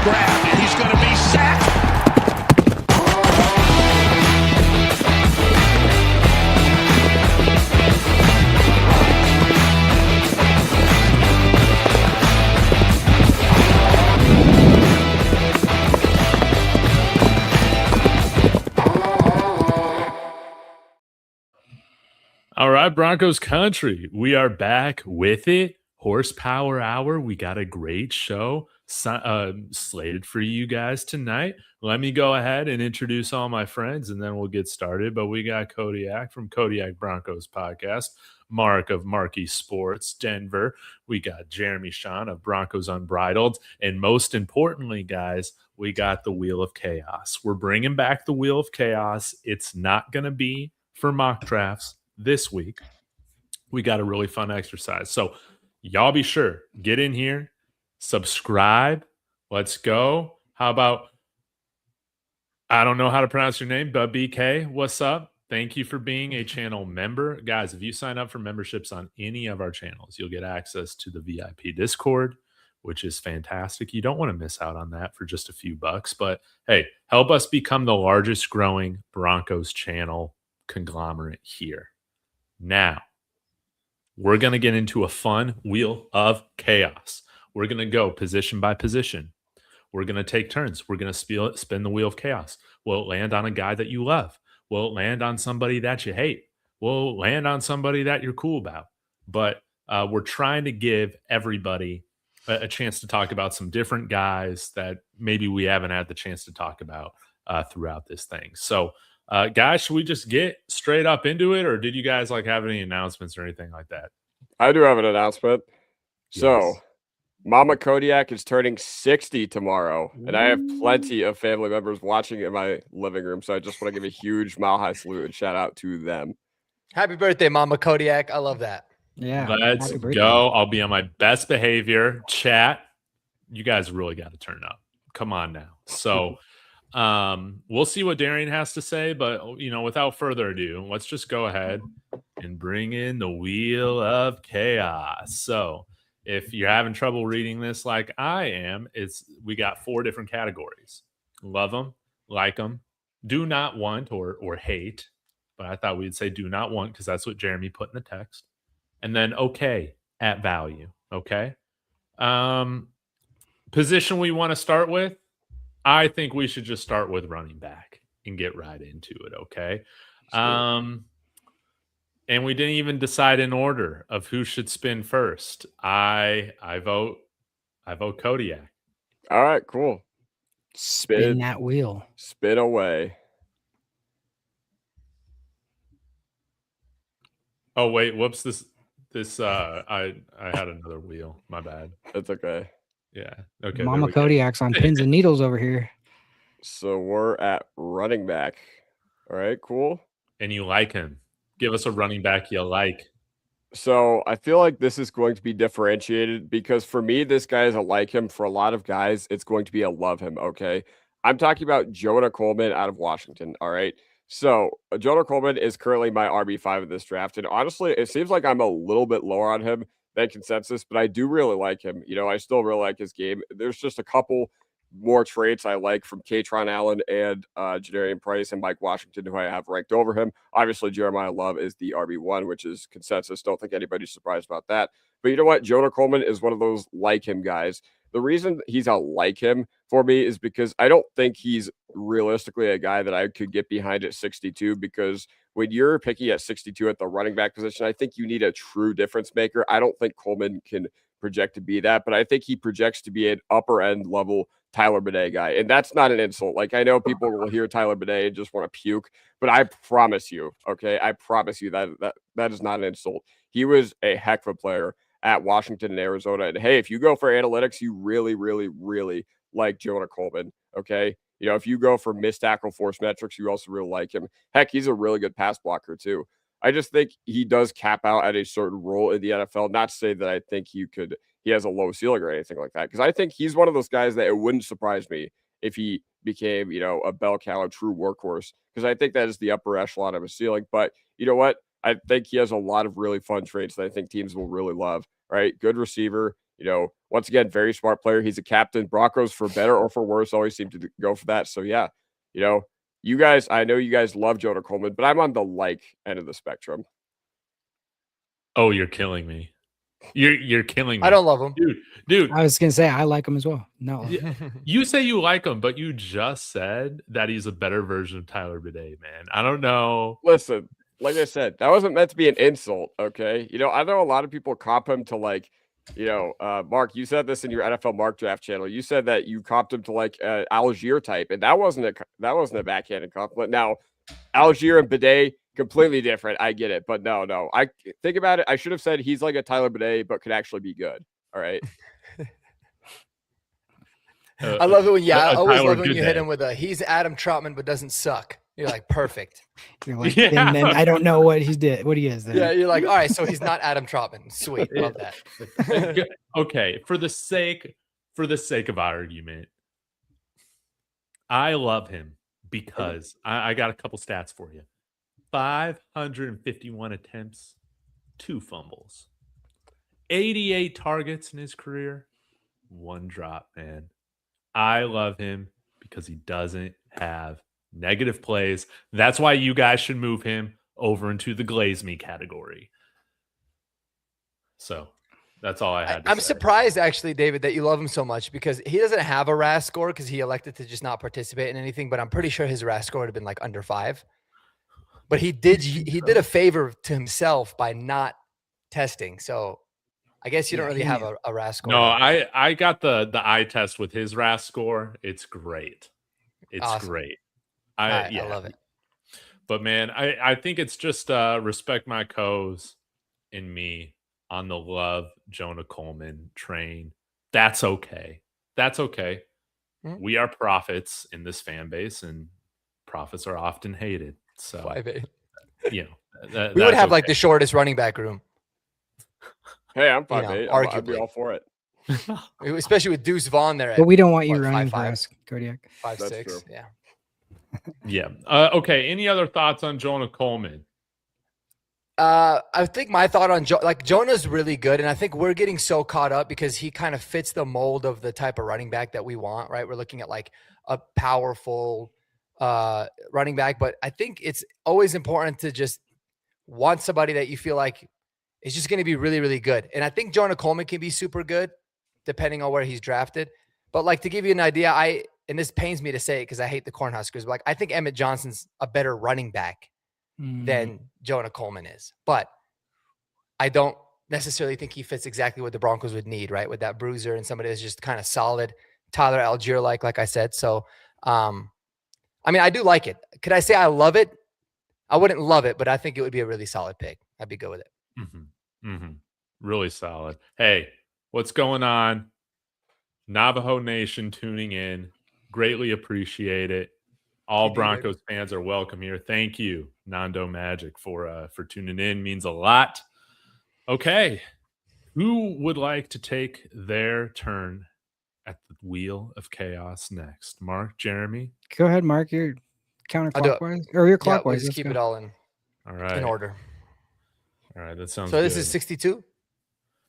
grab, and he's going to be sacked. All right, Broncos country, we are back with it. Horsepower Hour. We got a great show slated for you guys tonight. Let me go ahead and introduce all my friends, and then we'll get started. But we got Kodiak from Kodiak Broncos Podcast, Mark of Marky Sports Denver. We got Jeremy Sean of Broncos Unbridled. And most importantly, guys, we got the Wheel of Chaos. We're bringing back the Wheel of Chaos. It's not going to be for mock drafts this week. We got a really fun exercise. So y'all be sure, get in here, subscribe. Let's go. How about, I don't know how to pronounce your name, but BK, what's up? Thank you for being a channel member. Guys, if you sign up for memberships on any of our channels, you'll get access to the VIP Discord, which is fantastic. You don't want to miss out on that for just a few bucks. But hey, help us become the largest growing Broncos channel conglomerate here. Now, we're going to get into a fun Wheel of Chaos. We're going to go position by position. We're going to take turns. We're going to spin the Wheel of Chaos. Will it land on a guy that you love? Will it land on somebody that you hate? Will it land on somebody that you're cool about? But we're trying to give everybody a chance to talk about some different guys that maybe we haven't had the chance to talk about throughout this thing. So, guys, should we just get straight up into it, or did you guys have any announcements or anything like that? I do have an announcement. Yes. So, Mama Kodiak is turning 60 tomorrow, and I have plenty of family members watching in my living room, so I just want to give a huge mile high salute and shout out to them. Happy birthday, Mama Kodiak. I love that. Yeah. Let's go. I'll be on my best behavior. Chat, you guys really got to turn up. Come on now. So, we'll see what Darian has to say, but without further ado, let's just go ahead and bring in the Wheel of Chaos. So if you're having trouble reading this like I am, we got 4 different categories: love them, like them, do not want or hate. But I thought we'd say do not want because that's what Jeremy put in the text. And then okay at value. Okay. Position we want to start with. I think we should just start with running back and get right into it, okay? And we didn't even decide in order of who should spin first. I vote Kodiak. All right, cool. Spin that wheel. Spin away. Oh wait, whoops! This I had another wheel. My bad. That's okay. Yeah. Okay. Mama Kodiak's on pins and needles over here. So we're at running back. All right, cool. And you like him. Give us a running back you like. So I feel like this is going to be differentiated because for me, this guy is a like him. For a lot of guys, it's going to be a love him. Okay. I'm talking about Jonah Coleman out of Washington. All right. So Jonah Coleman is currently my RB5 of this draft. And honestly, it seems like I'm a little bit lower on him than consensus, but I do really like him. I still really like his game. There's just a couple more traits I like from Katron Allen and Janarian Price and Mike Washington, who I have ranked over him. Obviously, Jeremiah Love is the RB1, which is consensus. Don't think anybody's surprised about that. But you know what? Jonah Coleman is one of those like him guys. The reason he's a like him for me is because I don't think he's realistically a guy that I could get behind at 62, because when you're picking at 62 at the running back position, I think you need a true difference maker. I don't think Coleman can project to be that, but I think he projects to be an upper end level Tyler Binet guy. And that's not an insult. Like, I know people will hear Tyler Binet and just want to puke, but I promise you, okay, I promise you that is not an insult. He was a heck of a player at Washington and Arizona. And hey, if you go for analytics, you really, really, really like Jonah Coleman. Okay. If you go for missed tackle force metrics, you also really like him. Heck, he's a really good pass blocker too. I just think he does cap out at a certain role in the NFL. Not to say that I think he has a low ceiling or anything like that, because I think he's one of those guys that it wouldn't surprise me if he became, a bell cow, a true workhorse, because I think that is the upper echelon of his ceiling. But you know what? I think he has a lot of really fun traits that I think teams will really love. Right? Good receiver. once again, very smart player. He's a captain. Broncos, for better or for worse, always seem to go for that. So yeah, you guys, I know you guys love Jonah Coleman, but I'm on the like end of the spectrum. Oh, you're killing me. You're killing me. I don't love him. Dude. I was gonna say I like him as well. No, You say you like him, but you just said that he's a better version of Tyler Bidet, man. I don't know. Listen, like I said, that wasn't meant to be an insult, okay? I know a lot of people comp him to Mark, you said this in your NFL Mark Draft channel. You said that you comped him to Algier type, and that wasn't a backhanded compliment. Now, Algier and Bidet, completely different. I get it, but no. I think about it. I should have said he's like a Tyler Bidet, but could actually be good. All right. I love it when I always Tyler love it when you hit Bidet. him with he's Adam Troutman but doesn't suck. You're like, perfect. you're like, Yeah. then I don't know what he did. What he is then. Yeah, you're like, all right, so he's not Adam Troutman. Sweet, love that. Okay, for the sake of argument, I love him because I got a couple stats for you. 551 attempts, 2 fumbles, 88 targets in his career, 1 drop, man. I love him because he doesn't have negative plays. That's why you guys should move him over into the glaze me category. So that's all I had to I'm say. surprised, actually, David, that you love him so much because he doesn't have a RAS score because he elected to just not participate in anything. But I'm pretty sure his RAS score would have been like under 5. But he did a favor to himself by not testing. So I guess you don't really have a RAS score. No, I got the eye test with his RAS score. It's great. It's awesome. great. I love it. But man, I think it's just respect my co's and me on the love Jonah Coleman train. That's okay. That's okay. Mm-hmm. We are prophets in this fan base, and prophets are often hated. So 5'8". We would have the shortest running back room. Hey, I'm 5'8". arguably. I'd be all for it. Especially with Deuce Vaughn there. But we don't want you what, running 5'5"? for us, Kodiak. 5'6". true. Yeah. Yeah. Okay. Any other thoughts on Jonah Coleman? I think my thought on Jonah's really good, and I think we're getting so caught up because he kind of fits the mold of the type of running back that we want, right? We're looking at a powerful running back, but I think it's always important to just want somebody that you feel like is just going to be really, really good. And I think Jonah Coleman can be super good depending on where he's drafted. But to give you an idea, and this pains me to say it because I hate the Cornhuskers, but I think Emmett Johnson's a better running back than Jonah Coleman is. But I don't necessarily think he fits exactly what the Broncos would need, right? With that bruiser and somebody that's just kind of solid, Tyler Algier, like I said. So, I do like it. Could I say I love it? I wouldn't love it, but I think it would be a really solid pick. I'd be good with it. Mm-hmm. Mm-hmm. Really solid. Hey, what's going on? Navajo Nation tuning in. Greatly appreciate it. All Broncos fans are welcome here. Thank you, Nando Magic, for tuning in. Means a lot. Okay. Who would like to take their turn at the wheel of chaos next? Mark, Jeremy? Go ahead, Mark. You're counterclockwise. Or you're clockwise. Let's keep it all in order. All right. That sounds good. So this good. is 62?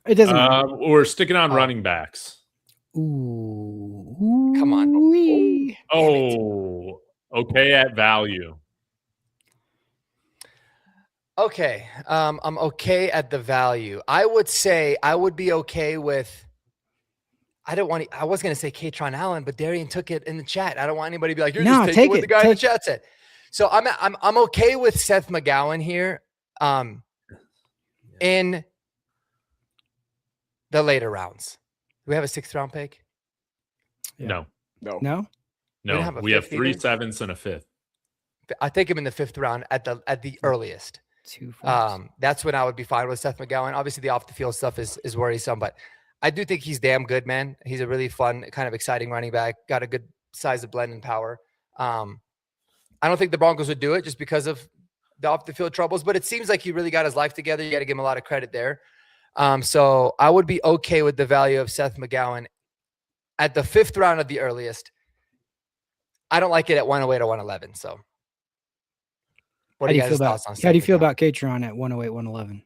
It doesn't matter. We're sticking on running backs. Ooh. Come on. Oh, okay at value. Okay. I'm okay at the value. I would say I would be okay with I was going to say Katron Allen, but Darian took it in the chat. I don't want anybody to be like, you're just taking what the guy in the chat said. So I'm okay with Seth McGowan here. In the later rounds. Do we have a 6th round pick? Yeah. No. We have 3 7s and a 5th. I take him in the 5th round at the earliest. 2 4s. That's when I would be fine with Seth McGowan. Obviously, the off the field stuff is worrisome, but I do think he's damn good, man. He's a really fun, kind of exciting running back. Got a good size of blend and power. I don't think the Broncos would do it just because of the off the field troubles, but it seems like he really got his life together. You got to give him a lot of credit there. So I would be okay with the value of Seth McGowan at the 5th round of the earliest. I don't like it at 108 or 111. So what are you guys' thoughts on Seth How do you feel McGowan? about Katron at 108, 111?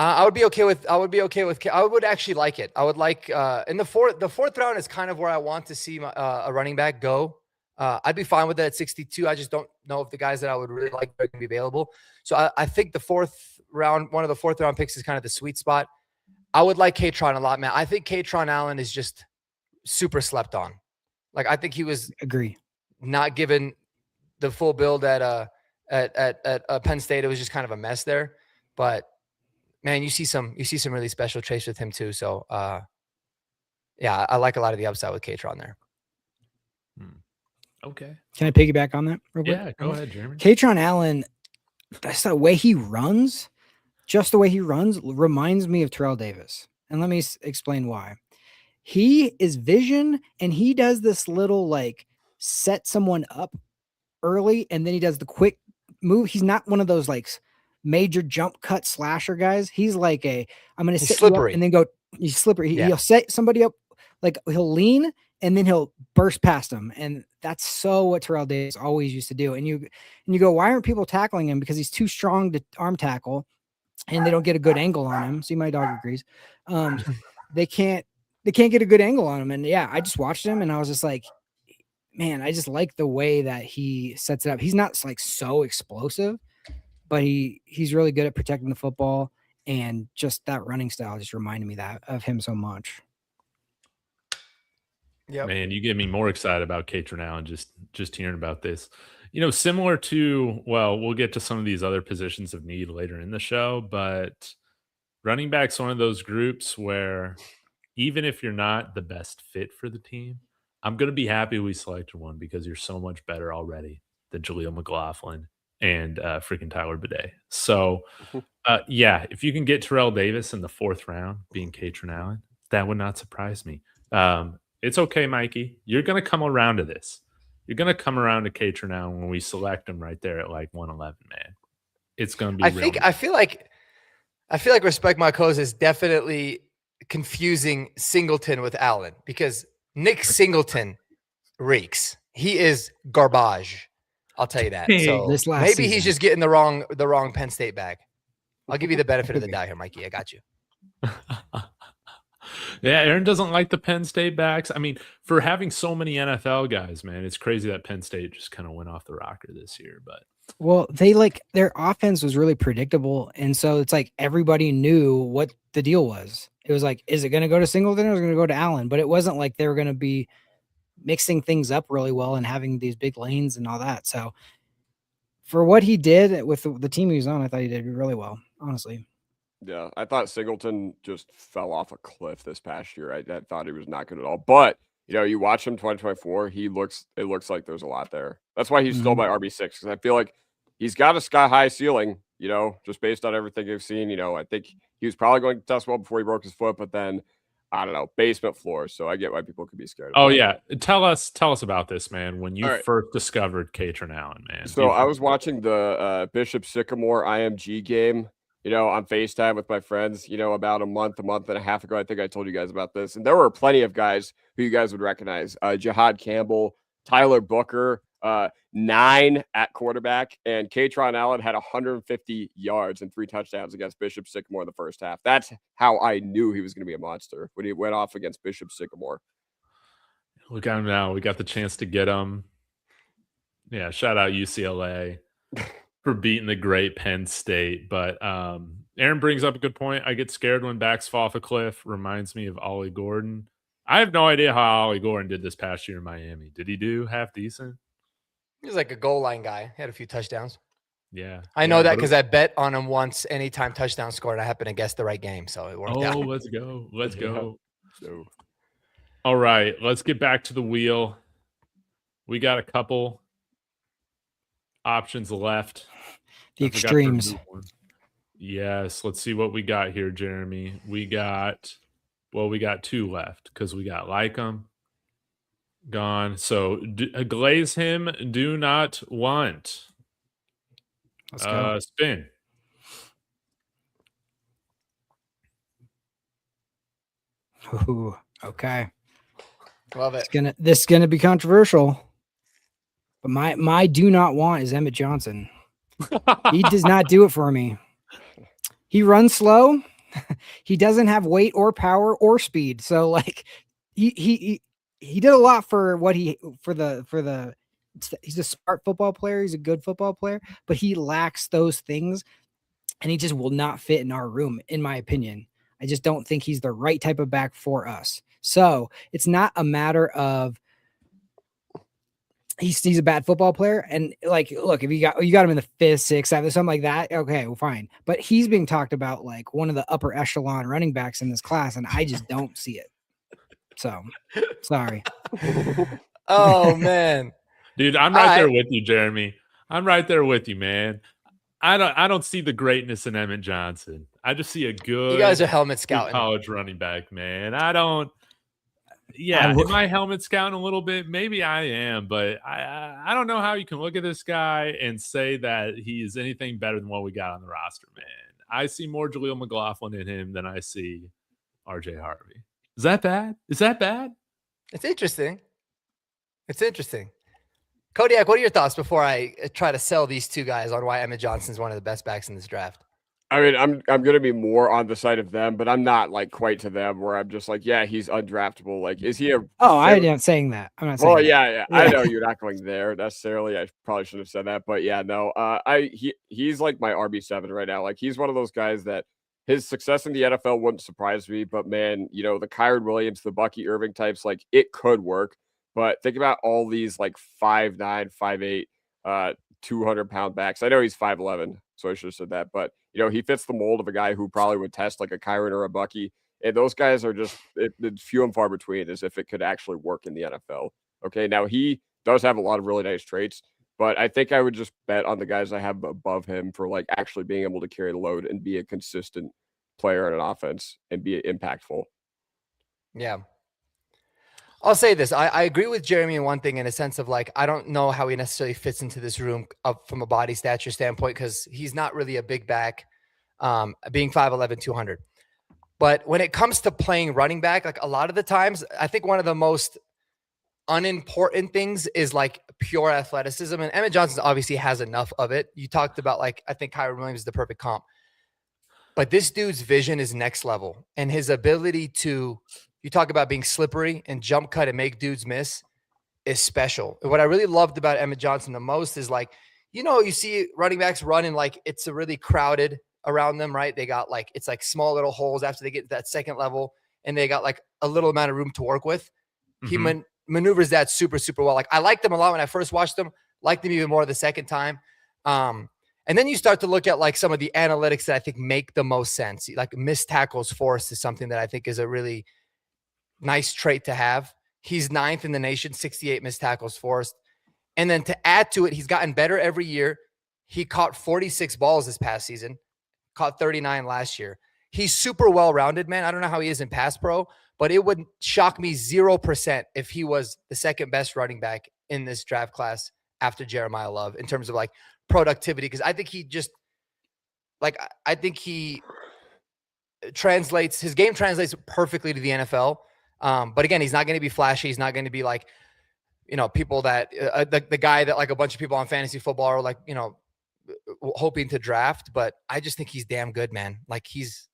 I would be okay with. I would actually like it. I would like in the fourth round is kind of where I want to see a running back go. I'd be fine with that at 62. I just don't know if the guys that I would really like are going to be available. So I think the fourth round, one of the fourth round picks is kind of the sweet spot. I would like Katron a lot, man. I think Katron Allen is just super slept on. Like I think he was not given the full build at Penn State. It was just kind of a mess there, but. Man, you see some really special traits with him too. So, yeah, I like a lot of the upside with Katron there. Okay. Can I piggyback on that real quick? Yeah, go ahead, Jeremy. Katron Allen, that's the way he runs. Just the way he runs reminds me of Terrell Davis. And let me explain why. He is vision, and he does this little like set someone up early, and then he does the quick move. He's not one of those like major jump cut slasher guys. He's like I'm going to set slippery you up and then go. He's slippery. Yeah. He'll set somebody up, like he'll lean and then he'll burst past them, and that's so what Terrell Davis always used to do. And you go, why aren't people tackling him? Because he's too strong to arm tackle, and they don't get a good angle on him. See, my dog agrees. They can't get a good angle on him. And yeah, I just watched him and I was just like, man, I just like the way that he sets it up. He's not like so explosive, but he's really good at protecting the football, and just that running style just reminded me of him so much. Yeah, man, you get me more excited about Katron Allen just hearing about this. You know, similar to, well, we'll get to some of these other positions of need later in the show, but running back's one of those groups where even if you're not the best fit for the team, I'm going to be happy we selected one because you're so much better already than Jaleel McLaughlin and freaking Tyler Bidet. So, yeah, if you can get Terrell Davis in the fourth round being Katron Allen, that would not surprise me. It's okay, Mikey. You're going to come around to this. You're going to come around to Katron Allen when we select him right there at like 111, man. It's going to be I feel like Respect My Cause is definitely confusing Singleton with Allen, because Nick Singleton reeks. He is garbage. I'll tell you that. So maybe he's just getting the wrong Penn State bag. I'll give you the benefit of the doubt here, Mikey. I got you. Yeah, Aaron doesn't like the Penn State backs. I mean, for having so many NFL guys, man, it's crazy that Penn State just kind of went off the rocker this year. But well, they their offense was really predictable, and so it's like everybody knew what the deal was. It was like, is it going to go to Singleton or is it going to go to Allen? But it wasn't like they were going to be mixing things up really well and having these big lanes and all that. So for what he did with the team he was on, I thought he did really well, honestly. Yeah, I thought Singleton just fell off a cliff this past year. I thought he was not good at all. But, you know, you watch him 2024, it looks like there's a lot there. That's why he's still my RB6, because I feel like he's got a sky-high ceiling, you know, just based on everything you've seen. You know, I think he was probably going to test well before he broke his foot, but then, I don't know, basement floor. So I get why people could be scared. Oh, yeah. Tell us about this, man, when you first discovered Katron Allen, man. So I was watching the Bishop Sycamore IMG game, you know, on FaceTime with my friends, you know, about a month and a half ago. I think I told you guys about this. And there were plenty of guys who you guys would recognize. Jihad Campbell, Tyler Booker, 9 at quarterback, and Katron Allen had 150 yards and 3 touchdowns against Bishop Sycamore in the first half. That's how I knew he was going to be a monster, when he went off against Bishop Sycamore. Look at him now. We got the chance to get him. Yeah, shout out UCLA for beating the great Penn State. But Aaron brings up a good point. I get scared when backs fall off a cliff. Reminds me of Ollie Gordon. I have no idea how Ollie Gordon did this past year in Miami. Did he do half decent? He was like a goal line guy. He had a few touchdowns. Yeah. I know that because I bet on him once anytime touchdown scored. I happened to guess the right game, so it worked out. Oh, let's go. Let's go. So. All right, let's get back to the wheel. We got a couple options left. The extremes. Yes, let's see what we got here, Jeremy. We got 2 left because we got Lycum gone. So glaze him, do not want. Let's go. Spin. Ooh, okay. Love it. This is gonna be controversial. But my do not want is Emmett Johnson. He does not do it for me. He runs slow. He doesn't have weight or power or speed. So like he did a lot for what he's a smart football player. He's a good football player, but he lacks those things and he just will not fit in our room, in my opinion. I just don't think he's the right type of back for us. So it's not a matter of he's a bad football player. And like, look, if you got him in the 5th, 6th, 7th, something like that, okay, well, fine. But he's being talked about like one of the upper echelon running backs in this class, and I just don't see it. So sorry. Oh man. Dude, I'm right there with you, Jeremy. I'm right there with you, man. I don't see the greatness in Emmett Johnson. I just see a good. You guys are helmet good scouting. college running back, man. I don't. Yeah, am I helmet scouting a little bit? Maybe I am, but I don't know how you can look at this guy and say that he is anything better than what we got on the roster, man. I see more Jaleel McLaughlin in him than I see RJ Harvey. Is that bad? Is that bad? It's interesting. It's interesting. Kodiak, what are your thoughts before I try to sell these two guys on why Emmett Johnson is one of the best backs in this draft? I mean, I'm going to be more on the side of them, but I'm not like quite to them where I'm just like, yeah, he's undraftable. Like, is he a? Oh, I'm not saying that. I'm not saying. Well, that. yeah. I know you're not going there necessarily. I probably shouldn't have said that, but yeah, no. He's like my RB7 right now. Like, he's one of those guys that his success in the NFL wouldn't surprise me. But man, you know, the Kyron Williams, the Bucky Irving types, like it could work. But think about all these like 5'9", 5'8", 200-pound backs. I know he's 5'11", so I should have said that. But you know, he fits the mold of a guy who probably would test like a Kyron or a Bucky. And those guys are just it's few and far between as if it could actually work in the NFL. Okay, now he does have a lot of really nice traits, but I think I would just bet on the guys I have above him for like actually being able to carry the load and be a consistent player in an offense and be impactful. Yeah. I'll say this. I agree with Jeremy in one thing in a sense of like, I don't know how he necessarily fits into this room up from a body stature standpoint because he's not really a big back, being 5'11", 200. But when it comes to playing running back, like a lot of the times, I think one of the most unimportant things is like pure athleticism. And Emmett Johnson obviously has enough of it. You talked about like, I think Kyron Williams is the perfect comp. But this dude's vision is next level. And his ability to, you talk about being slippery and jump cut and make dudes miss is special. And what I really loved about Emmett Johnson the most is like, you know, you see running backs running like it's a really crowded around them, right? They got like, it's like small little holes after they get to that second level and they got like a little amount of room to work with. Mm-hmm. He maneuvers that super, super well. Like I liked him a lot when I first watched him, liked him even more the second time. And then you start to look at like some of the analytics that I think make the most sense. Like missed tackles forced is something that I think is a really nice trait to have. He's 9th in the nation, 68 missed tackles forced. And then to add to it, he's gotten better every year. He caught 46 balls this past season, caught 39 last year. He's super well-rounded, man. I don't know how he is in pass pro, but it would shock me 0% if he was the second best running back in this draft class after Jeremiah Love in terms of like productivity. Because I think he just like, I think he translates, his game translates perfectly to the NFL. But again, he's not going to be flashy. He's not going to be like, you know, people that the guy that like a bunch of people on fantasy football are like, you know, hoping to draft. But I just think he's damn good, man. Like he's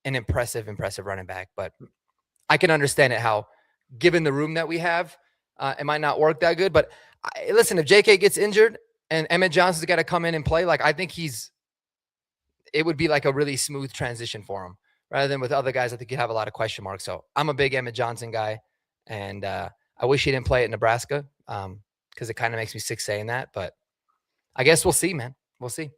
an impressive running back. But I can understand it how, given the room that we have, it might not work that good. But listen, if JK gets injured and Emmett Johnson's got to come in and play, like I think it would be like a really smooth transition for him. Rather than with other guys, I think you have a lot of question marks. So I'm a big Emmett Johnson guy, and I wish he didn't play at Nebraska because it kind of makes me sick saying that. But I guess we'll see, man. We'll see.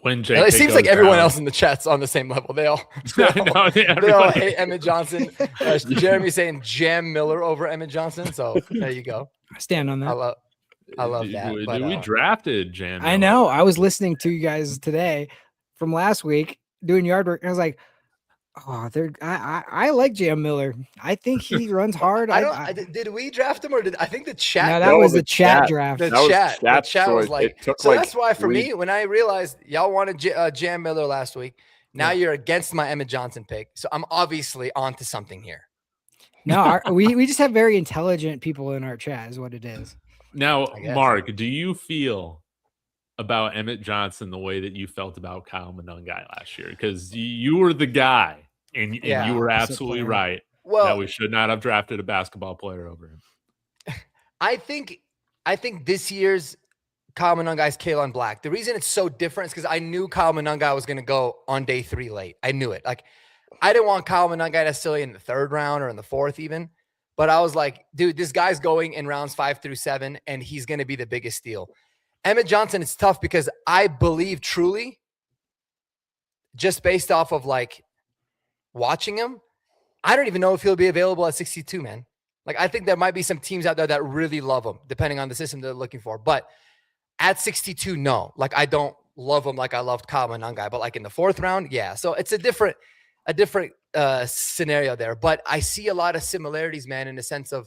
When JK it seems like everyone else in the chat's on the same level. They all hate Emmett Johnson. Jeremy saying Jam Miller over Emmett Johnson. So there you go. I stand on that. I love that. But, we drafted Jam Miller. I know. I was listening to you guys today from last week doing yard work, and I was like, oh, I like Jam Miller. I think he runs hard. Did we draft him or did I think the chat? No, that was the chat draft. The chat was like, so that's why for me, when I realized y'all wanted Jam Miller last week, now you're against my Emmett Johnson pick. So I'm obviously onto something here. No, we just have very intelligent people in our chat is what it is. Now, Mark, do you feel about Emmett Johnson the way that you felt about Kyle Monangai last year, because you were the guy, and Yeah, you were opposite absolutely player. right that Well, we should not have drafted a basketball player over him. I think this year's Kyle Monangai is Kalen Black. The reason it's so different is because I knew Kyle Monangai was going to go on day 3 late. I knew it. Like, I didn't want Kyle Monangai necessarily in the 3rd round or in the 4th even, but I was like, dude, this guy's going in rounds 5 through 7, and he's going to be the biggest steal. Emmett Johnson, it's tough because I believe truly, just based off of like watching him, I don't even know if he'll be available at 62, man. Like, I think there might be some teams out there that really love him, depending on the system they're looking for. But at 62, no. Like, I don't love him like I loved Kyle Monangai, but like in the 4th round, yeah. So it's a different scenario there. But I see a lot of similarities, man, in the sense of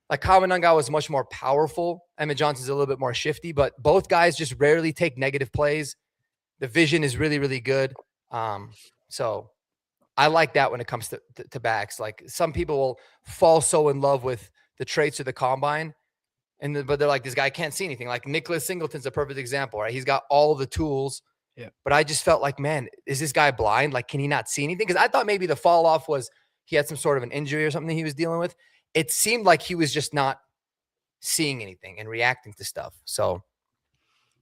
like Kyle Monangai was much more powerful. Emmett Johnson's a little bit more shifty, but both guys just rarely take negative plays. The vision is really, really good. So I like that when it comes to backs. Like, some people will fall so in love with the traits of the combine, but they're like, this guy can't see anything. Like Nicholas Singleton's a perfect example, right? He's got all the tools. Yeah. But I just felt like, man, is this guy blind? Like, can he not see anything? Because I thought maybe the fall off was he had some sort of an injury or something he was dealing with. It seemed like he was just not seeing anything and reacting to stuff. So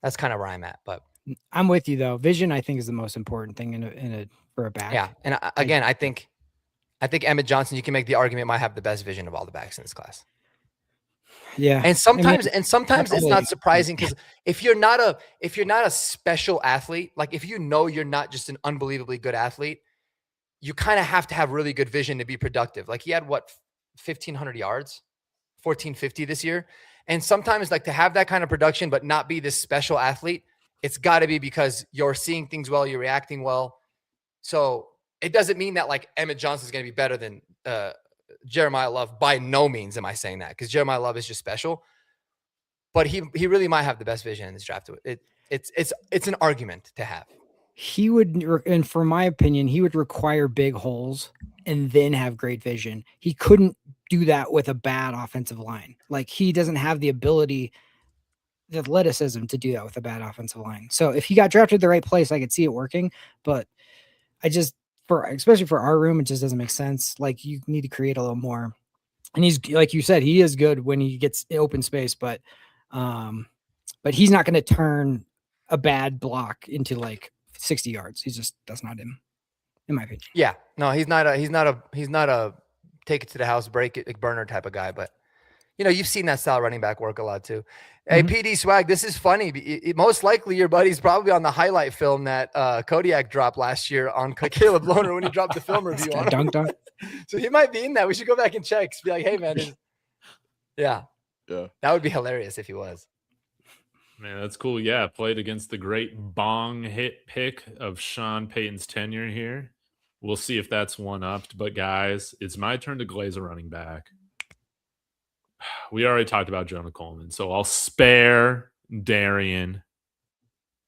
that's kind of where I'm at. But I'm with you though. Vision, I think, is the most important thing for a back. yeah, and again, I think Emmett Johnson, you can make the argument, might have the best vision of all the backs in this class. Yeah. And sometimes it's always. not surprising, because if you're not a special athlete, like if you know you're not just an unbelievably good athlete, you kind of have to have really good vision to be productive. Like, he had 1,500 yards, 1,450 this year. And sometimes, like, to have that kind of production but not be this special athlete, it's got to be because you're seeing things well, you're reacting well. So it doesn't mean that like Emmett Johnson is going to be better than Jeremiah Love. By no means am I saying that, because Jeremiah Love is just special. But he really might have the best vision in this draft. It's an argument to have. He would, and for my opinion, he would require big holes and then have great vision. He couldn't do that with a bad offensive line. Like, he doesn't have the ability, the athleticism to do that with a bad offensive line. So if he got drafted the right place, I could see it working. But especially for our room, it just doesn't make sense. Like, you need to create a little more. And he's, like you said, he is good when he gets open space, but he's not going to turn a bad block into like 60 yards. That's not him, in my opinion. Yeah, no, he's not a take it to the house, break it, burner type of guy. But you've seen that style running back work a lot too. Hey, PD Swag, this is funny. Most likely your buddy's probably on the highlight film that Kodiak dropped last year on Caleb Lohner when he dropped the film review on him. Dunked on. So he might be in that. We should go back and check. Be like, hey, man. Yeah. That would be hilarious if he was. Man, that's cool. Yeah, played against the great bong hit pick of Sean Payton's tenure here. We'll see if that's one-upped. But, guys, it's my turn to glaze a running back. We already talked about Jonah Coleman, so I'll spare Darian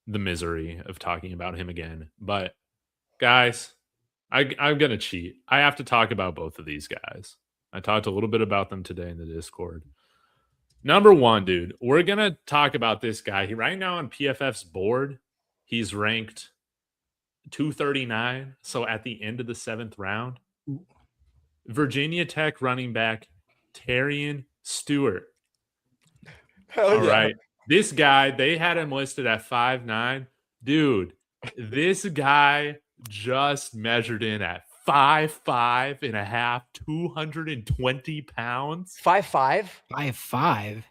the misery of talking about him again. But, guys, I'm going to cheat. I have to talk about both of these guys. I talked a little bit about them today in the Discord. Number one, dude, we're going to talk about this guy. Right now on PFF's board, he's ranked 239. So at the end of the 7th round, Virginia Tech running back Terrian Stewart. All right. This guy, they had him listed at 5'9". Dude, this guy just measured in at 5'5" and a half, 220 pounds. 5'5"? 5'5".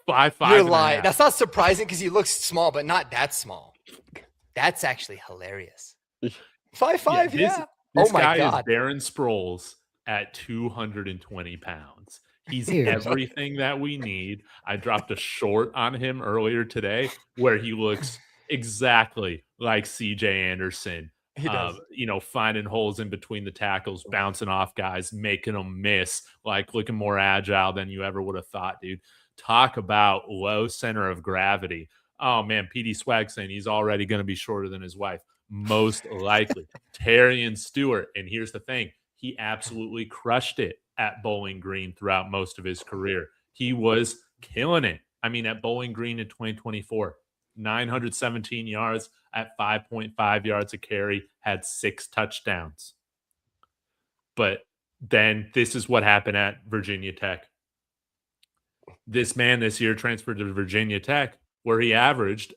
5'5". You're lying. That's not surprising because he looks small, but not that small. That's actually hilarious. 5'5", yeah. This oh my guy God. is Darren Sproles at 220 pounds. He's Dude. everything that we need. I dropped a short on him earlier today where he looks exactly like CJ Anderson. He does. Finding holes in between the tackles, bouncing off guys, making them miss, like looking more agile than you ever would have thought, dude. Talk about low center of gravity. Oh, man, PD Swag saying he's already going to be shorter than his wife. Most likely. Terrian Stewart. And here's the thing. He absolutely crushed it at Bowling Green throughout most of his career. He was killing it. I mean, at Bowling Green in 2024, 917 yards at 5.5 yards a carry, had 6 touchdowns. But then this is what happened at Virginia Tech. This man this year transferred to Virginia Tech, where he averaged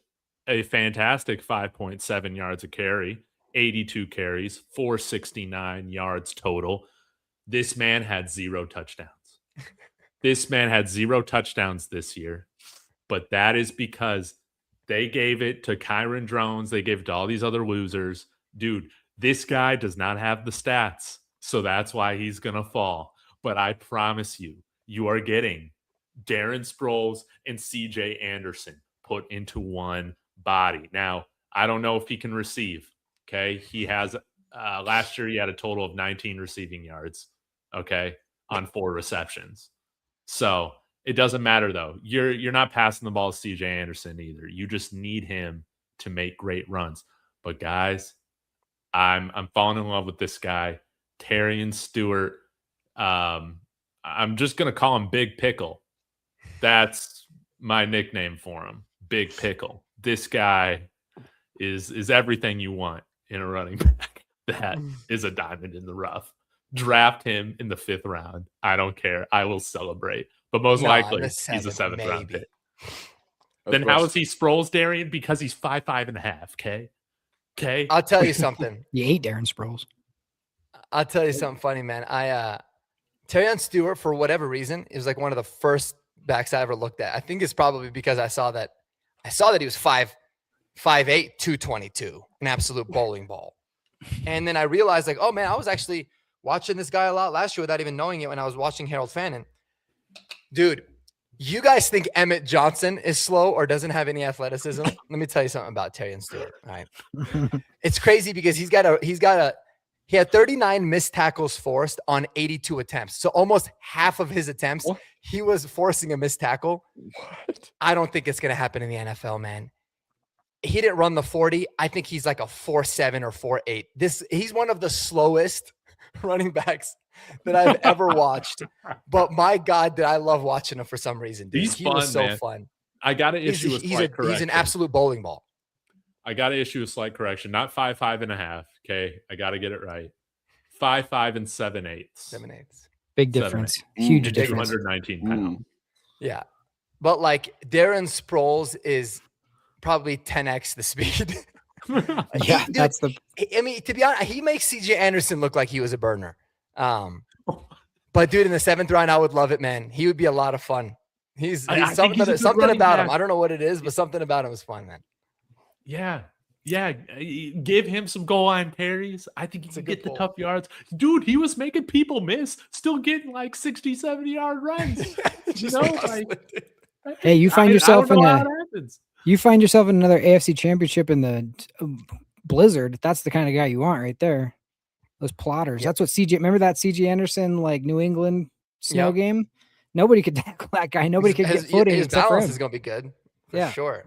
a fantastic 5.7 yards a carry, 82 carries, 469 yards total. This man had 0 touchdowns. This man had 0 touchdowns this year, but that is because they gave it to Kyron Drones. They gave it to all these other losers. Dude, this guy does not have the stats, so that's why he's going to fall. But I promise you, you are getting Darren Sproles and CJ Anderson put into one body. Now, I don't know if he can receive. Okay. He has, last year, he had a total of 19 receiving yards. Okay. On 4 receptions. So it doesn't matter though. You're not passing the ball to CJ Anderson either. You just need him to make great runs. But guys, I'm falling in love with this guy, Terrion Stewart. I'm just gonna call him Big Pickle. That's my nickname for him, Big Pickle. This guy is everything you want in a running back. That is a diamond in the rough. Draft him in the 5th round. I don't care. I will celebrate. But most likely, he's a 7th round pick. Then how is he Sproles, Darian? Because he's 5'5.5". Okay. I'll tell you something. You ate Darren Sproles. I'll tell you something funny, man. Terrion Stewart, for whatever reason, is like one of the first backs I ever looked at. I think it's probably because I saw that he was 5'8", 222, an absolute bowling ball. And then I realized, like, oh man, I was actually watching this guy a lot last year without even knowing it when I was watching Harold Fannin. Dude, you guys think Emmett Johnson is slow or doesn't have any athleticism? Let me tell you something about Terrion Stewart. All right. It's crazy because he had 39 missed tackles forced on 82 attempts. So almost half of his attempts, he was forcing a missed tackle. What? I don't think it's going to happen in the NFL, man. He didn't run the 40. I think he's like a 4.7 or 4.8. He's one of the slowest running backs that I've ever watched. But my God, did I love watching him for some reason, dude. He was so fun. I got to issue a slight correction. He's an absolute bowling ball. I got to issue a slight correction. Not 5'5.5". Okay. I got to get it right. 5'5 and 7/8". 7/8. Big difference. Huge difference. 219 pounds. Yeah. But like Darren Sproles is probably 10x the speed. Yeah, that's the. I mean, to be honest, he makes CJ Anderson look like he was a burner. But dude, in the 7th round, I would love it, man. He would be a lot of fun. He's something about him. I don't know what it is, but something about him is fun, man. Yeah. Yeah. Give him some goal line carries. I think he can get the tough yards. Dude, he was making people miss, still getting like 60, 70-yard runs. Hey, you find yourself in another AFC championship in the blizzard. That's the kind of guy you want right there. Those plotters. Yep. That's what CJ. Remember that CJ Anderson like New England snow game? Nobody could tackle that guy. Nobody could get footing. His balance is going to be good for sure.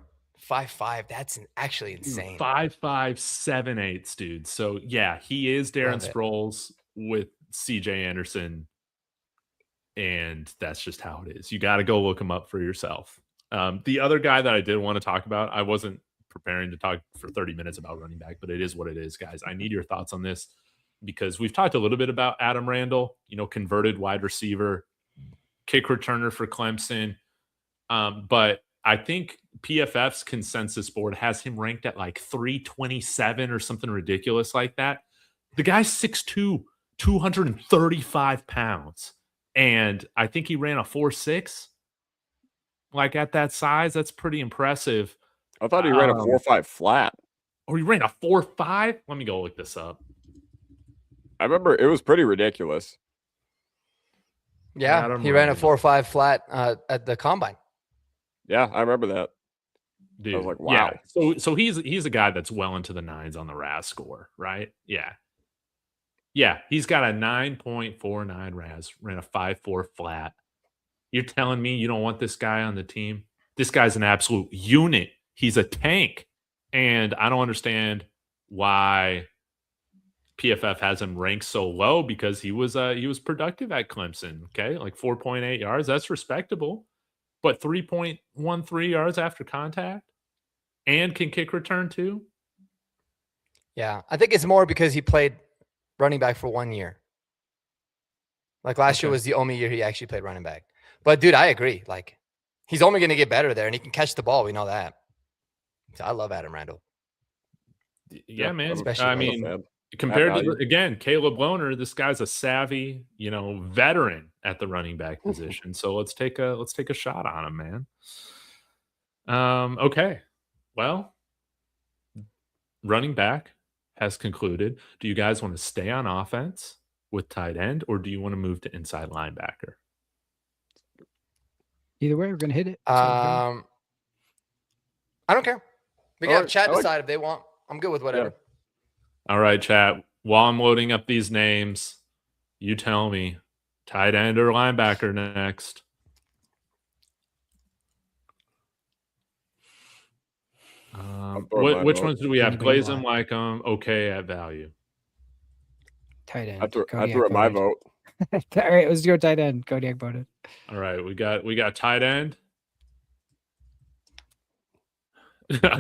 5'5". That's actually insane. 5'5", 7/8", dude. So yeah, he is Darren Sproles with CJ Anderson. And that's just how it is. You got to go look him up for yourself. The other guy that I did want to talk about, I wasn't preparing to talk for 30 minutes about running back, but it is what it is, guys. I need your thoughts on this because we've talked a little bit about Adam Randall, converted wide receiver, kick returner for Clemson. But I think PFF's consensus board has him ranked at like 327 or something ridiculous like that. The guy's 6'2", 235 pounds. And I think he ran a 4.6. Like at that size, that's pretty impressive. I thought he ran a 4.5 flat. Or he ran a 4.5? Let me go look this up. I remember it was pretty ridiculous. Yeah, he ran a 4.5 flat at the combine. Yeah, I remember that. Dude, I was like, wow. Yeah. So he's a guy that's well into the 9s on the RAS score, right? Yeah. Yeah, he's got a 9.49 RAS, ran a 5.4 flat. You're telling me you don't want this guy on the team? This guy's an absolute unit. He's a tank. And I don't understand why PFF has him ranked so low because he was productive at Clemson, okay? Like 4.8 yards, that's respectable. But 3.13 yards after contact? and can kick return too. Yeah, I think it's more because he played running back for 1 year. Like last year Okay. was the only year he actually played running back. But dude, I agree. Like he's only going to get better there, and he can catch the ball. We know that. So I love Adam Randall. Yeah, man. especially I late. mean, compared to value. again, Caleb Lohner, this guy's a savvy, veteran at the running back position. So let's take a shot on him, man. Okay. Well, running back has concluded. Do you guys want to stay on offense with tight end, or do you want to move to inside linebacker? Either way, we're gonna hit it. So go. I don't care. We can I have like- Chad I like- decide if they want. I'm good with whatever. All right, chat. While I'm loading up these names, you tell me tight end or linebacker next. throw my Which vote. ones do we have? Anybody Glaze them want. like okay at value. Tight end. I threw Kodiak it my voted. vote. All right, let's go tight end. Kodiak voted. All right, we got tight end.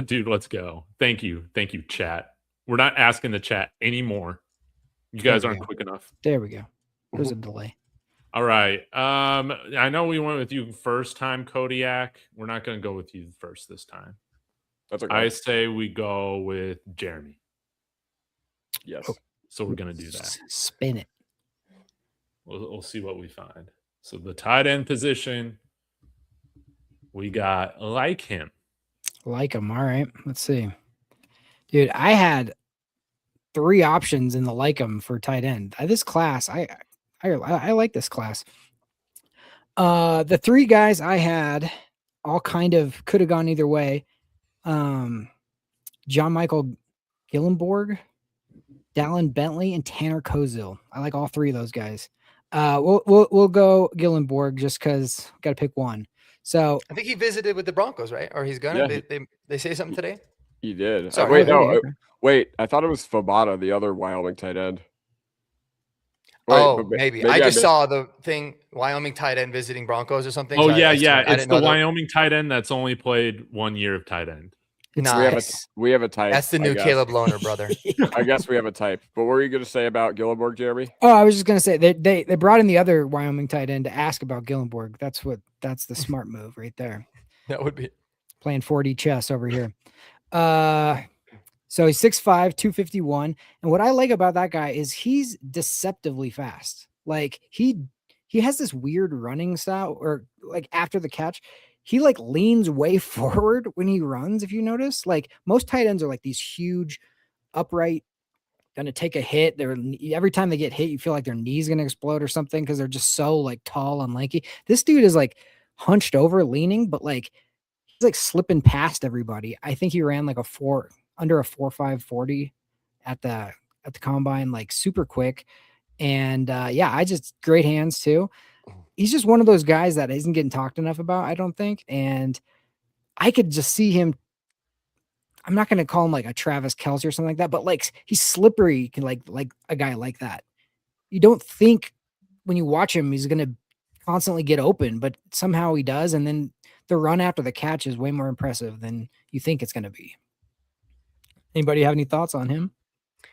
Dude, let's go. Thank you, chat. We're not asking the chat anymore. You guys There we aren't go. quick enough. There we go. There's a delay. All right. I know we went with you first time, Kodiak. We're not going to go with you first this time. That's okay. I say we go with Jeremy. Yes. So we're going to do that. Spin it. We'll see what we find. So the tight end position, we got like him. Like him. All right. Let's see. Dude, I had 3 options in the like him for tight end. This class, I like this class. The 3 guys I had all kind of could have gone either way. John Michael Gillenborg, Dallin Bentley, and Tanner Kozil. I like all 3 of those guys. We'll go Gillenborg just because got to pick one. So I think he visited with the Broncos, right? Or he's gonna. Yeah, They say something today. He did. Sorry, Wait, I no. okay. Wait, I thought it was Fabata, the other Wyoming tight end. Oh, but maybe. I just saw the thing. Wyoming tight end visiting Broncos or something. Oh, so I yeah. assumed- I It's didn't the know Wyoming tight end that's only played 1 year of tight end. Nice. We have a type. That's the new I guess. Caleb Lohner, brother. I guess we have a type. But what were you going to say about Gillenborg, Jeremy? Oh, I was just gonna say they brought in the other Wyoming tight end to ask about Gillenborg. That's the smart move right there. That would be. Playing 4D chess over here. So he's 6'5", 251. And what I like about that guy is he's deceptively fast. Like he has this weird running style, or like after the catch, he like leans way forward when he runs. If you notice, like most tight ends are like these huge, upright, gonna take a hit. They're every time they get hit, you feel like their knee's gonna explode or something because they're just so like tall and lanky. This dude is like hunched over, leaning, but like he's like slipping past everybody. I think he ran like under a 4.5 40 at the combine, like super quick. And I just great hands too. He's just one of those guys that isn't getting talked enough about, I don't think. And I could just see him. I'm not going to call him like a Travis Kelce or something like that, but like he's slippery, can like a guy like that. You don't think when you watch him, he's going to constantly get open, but somehow he does. And then the run after the catch is way more impressive than you think it's going to be. Anybody have any thoughts on him?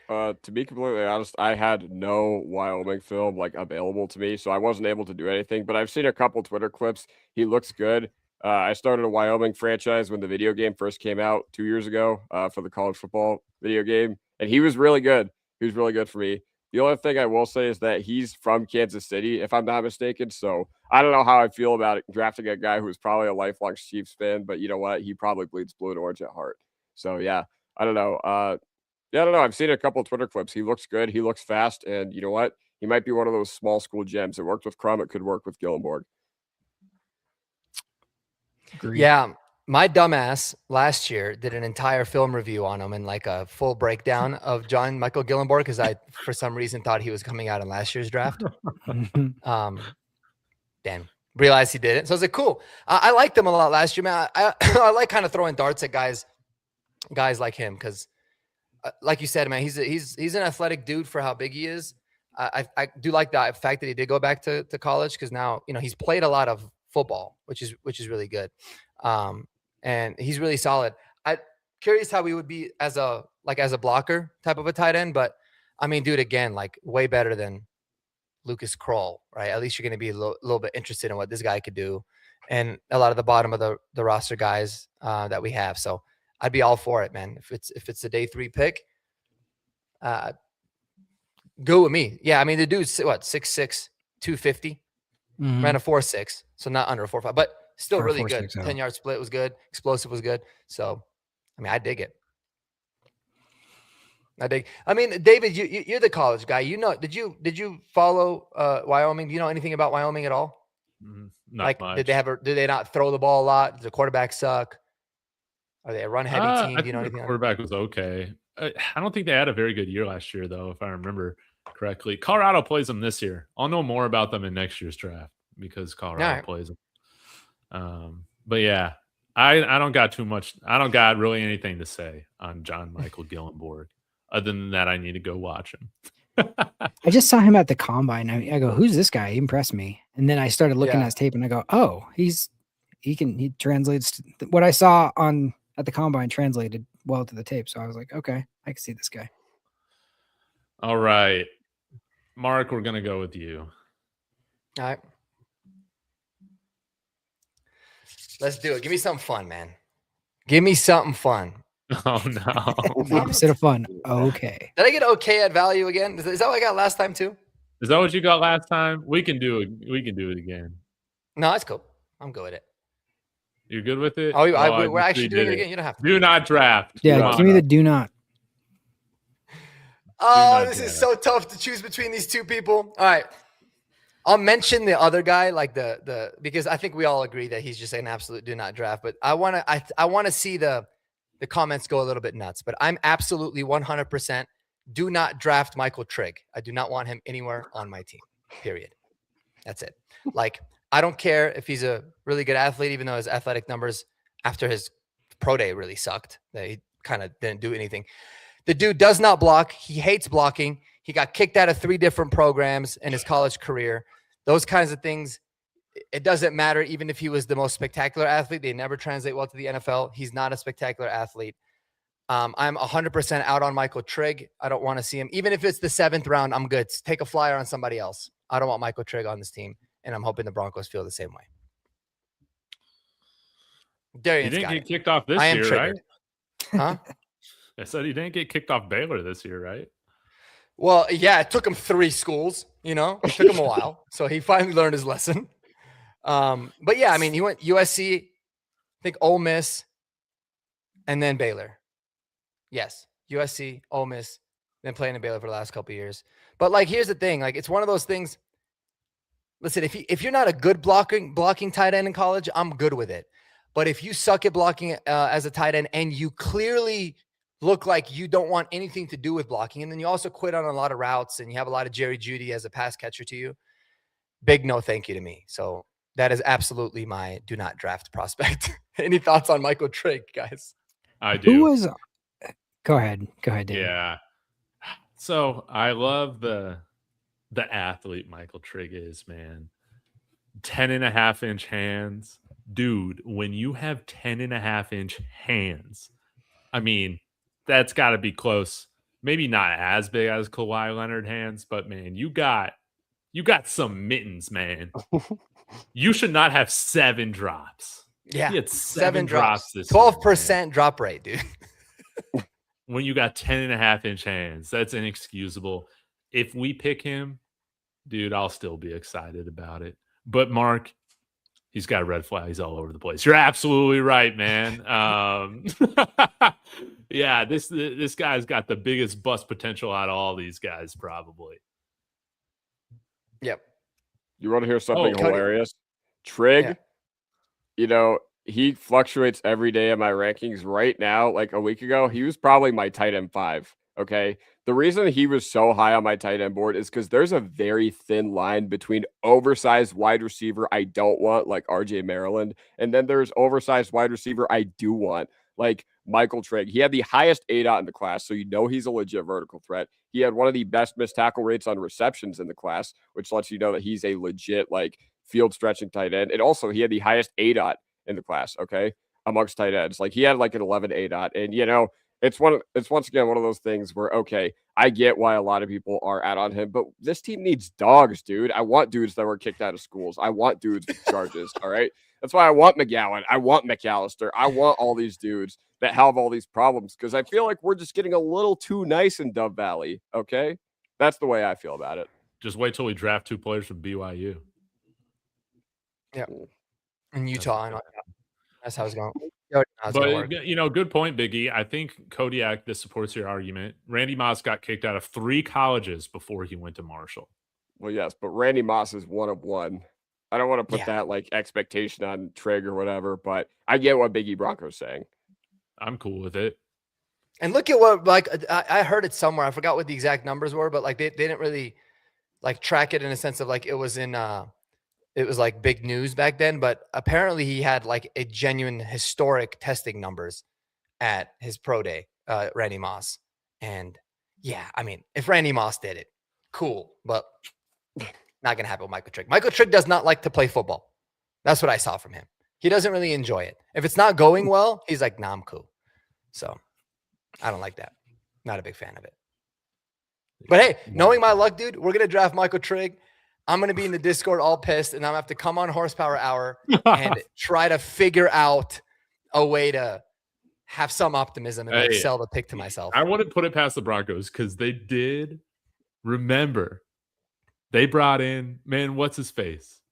To be completely honest, I had no Wyoming film like available to me, so I wasn't able to do anything. But I've seen a couple Twitter clips. He looks good. I started a Wyoming franchise when the video game first came out 2 years ago for the college football video game, and he was really good. He was really good for me. The only thing I will say is that he's from Kansas City, if I'm not mistaken. So I don't know how I feel about it, drafting a guy who's probably a lifelong Chiefs fan, but you know what? He probably bleeds blue and orange at heart. So yeah, I don't know. Yeah, I don't know. I've seen a couple of Twitter clips. He looks good. He looks fast. And you know what? He might be one of those small school gems. It worked with Crum. It could work with Gillenborg. Agreed. Yeah. My dumbass last year did an entire film review on him and like a full breakdown of John Michael Gillenborg because I, for some reason, thought he was coming out in last year's draft. Damn. Realized he didn't. So I was like, cool. I liked him a lot last year, man. I like kind of throwing darts at guys like him because like you said, man, he's an athletic dude for how big he is. I do like the fact that he did go back to college because now he's played a lot of football, which is really good, and he's really solid. curious how we would be as a blocker type of a tight end. But I mean, dude, again, like way better than Lucas Kroll, right? At least you're going to be a little bit interested in what this guy could do, and a lot of the bottom of the roster guys that we have. So I'd be all for it, man. If it's a day 3 pick, go with me. Yeah, I mean the dude's what 6'6", 250, ran a 4.6, so not under a 4.5, but still really good. 10-yard split was good. Explosive was good. So, I mean, I dig it. I mean, David, you're the college guy. You know, did you follow Wyoming? Do you know anything about Wyoming at all? Not like, much. did they not throw the ball a lot? Does the quarterback suck? Are they a run heavy team? Do you know anything? The quarterback was okay. I don't think they had a very good year last year, though, if I remember correctly. Colorado plays them this year. I'll know more about them in next year's draft because Colorado plays them. But yeah, I don't got too much. I don't got really anything to say on John Michael Gillenborg. Other than that, I need to go watch him. I just saw him at the combine. I go, who's this guy? He impressed me. And then I started looking at his tape and I go, oh, he translates what I saw at the combine translated well to the tape. So I was like, okay, I can see this guy. All right. Mark, we're going to go with you. All right. Let's do it. Give me something fun, man. Give me something fun. Oh, no. Opposite of fun. Okay. Did I get okay at value again? Is that what I got last time too? Is that what you got last time? We can do it. We can do it again. No, that's cool. I'm good with it. You're good with it? We're actually doing it again. You don't have to. Do not draft. Yeah, give me the do not. Oh, this is so tough to choose between these two people. All right. I'll mention the other guy, like the because I think we all agree that he's just an absolute do not draft. But I want to see the comments go a little bit nuts. But I'm absolutely 100% do not draft Michael Trigg. I do not want him anywhere on my team. Period. That's it. Like, I don't care if he's a really good athlete, even though his athletic numbers after his pro day really sucked. He kind of didn't do anything. The dude does not block. He hates blocking. He got kicked out of 3 different programs in his college career. Those kinds of things, it doesn't matter. Even if he was the most spectacular athlete, they never translate well to the NFL. He's not a spectacular athlete. I'm 100% out on Michael Trigg. I don't want to see him. Even if it's the 7th round, I'm good. Take a flyer on somebody else. I don't want Michael Trigg on this team, and I'm hoping the Broncos feel the same way. He didn't get kicked off this year, triggered. Right? Huh? I said he didn't get kicked off Baylor this year, right? Well, yeah, it took him 3 schools, It took him a while. So he finally learned his lesson. But yeah, I mean, he went USC, I think Ole Miss, and then Baylor. Yes, USC, Ole Miss, then playing in Baylor for the last couple of years. But like, here's the thing. Like, it's one of those things. Listen, if you're not a good blocking tight end in college, I'm good with it. But if you suck at blocking as a tight end and you clearly look like you don't want anything to do with blocking, and then you also quit on a lot of routes and you have a lot of Jerry Jeudy as a pass catcher to you, big no thank you to me. So that is absolutely my do not draft prospect. Any thoughts on Michael Trigg, guys? I do. Who was Go ahead, David. Yeah. So I love the athlete Michael Trigg is, man. 10.5-inch hands. Dude, when you have 10.5-inch hands, I mean, that's got to be close. Maybe not as big as Kawhi Leonard hands, but man, you got some mittens, man. You should not have 7 drops. Yeah, he had 7 drops this 12% year, drop rate, dude. When you got 10.5-inch hands, that's inexcusable. If we pick him, dude, I'll still be excited about it. But Mark, he's got red flags all over the place. You're absolutely right, man. Yeah, this guy's got the biggest bust potential out of all these guys, probably. Yep. You want to hear something hilarious? Trigg, he fluctuates every day in my rankings. Right now, like a week ago, he was probably my tight end 5. Okay. The reason he was so high on my tight end board is because there's a very thin line between oversized wide receiver I don't want, like RJ Maryland, and then there's oversized wide receiver I do want, like Michael Trigg. He had the highest ADOT in the class, so he's a legit vertical threat. He had one of the best missed tackle rates on receptions in the class, which lets you know that he's a legit, like, field stretching tight end. And also, he had the highest ADOT in the class, okay? amongst tight ends. Like he had like an 11 ADOT, and it's once again one of those things where okay, I get why a lot of people are out on him, but this team needs dogs, dude. I want dudes that were kicked out of schools. I want dudes with charges. All right. That's why I want McGowan. I want McAllister. I want all these dudes that have all these problems because I feel like we're just getting a little too nice in Dove Valley. Okay. That's the way I feel about it. Just wait till we draft 2 players from BYU. Yeah. In Utah. I know. That's how it's going. But, good point, Biggie. I think Kodiak, this supports your argument. Randy Moss got kicked out of 3 colleges before he went to Marshall. Well, yes, but Randy Moss is one of one. I don't want to put that like expectation on Trig or whatever, but I get what Biggie Bronco's saying. I'm cool with it. And look at what, like, I heard it somewhere. I forgot what the exact numbers were, but like they didn't really like track it in a sense of like it was like big news back then. But apparently he had like a genuine historic testing numbers at his pro day, Randy Moss. And yeah, I mean, if Randy Moss did it, cool, but not going to happen with Michael Trigg. Michael Trigg does not like to play football. That's what I saw from him. He doesn't really enjoy it. If it's not going well, he's like, nah, I'm cool. So I don't like that. Not a big fan of it. But hey, knowing my luck, dude, we're going to draft Michael Trigg. I'm going to be in the Discord all pissed, and I'm going to have to come on Horsepower Hour and try to figure out a way to have some optimism and like sell the pick to myself. I wouldn't put it past the Broncos because they did remember. They brought in, man, what's his face?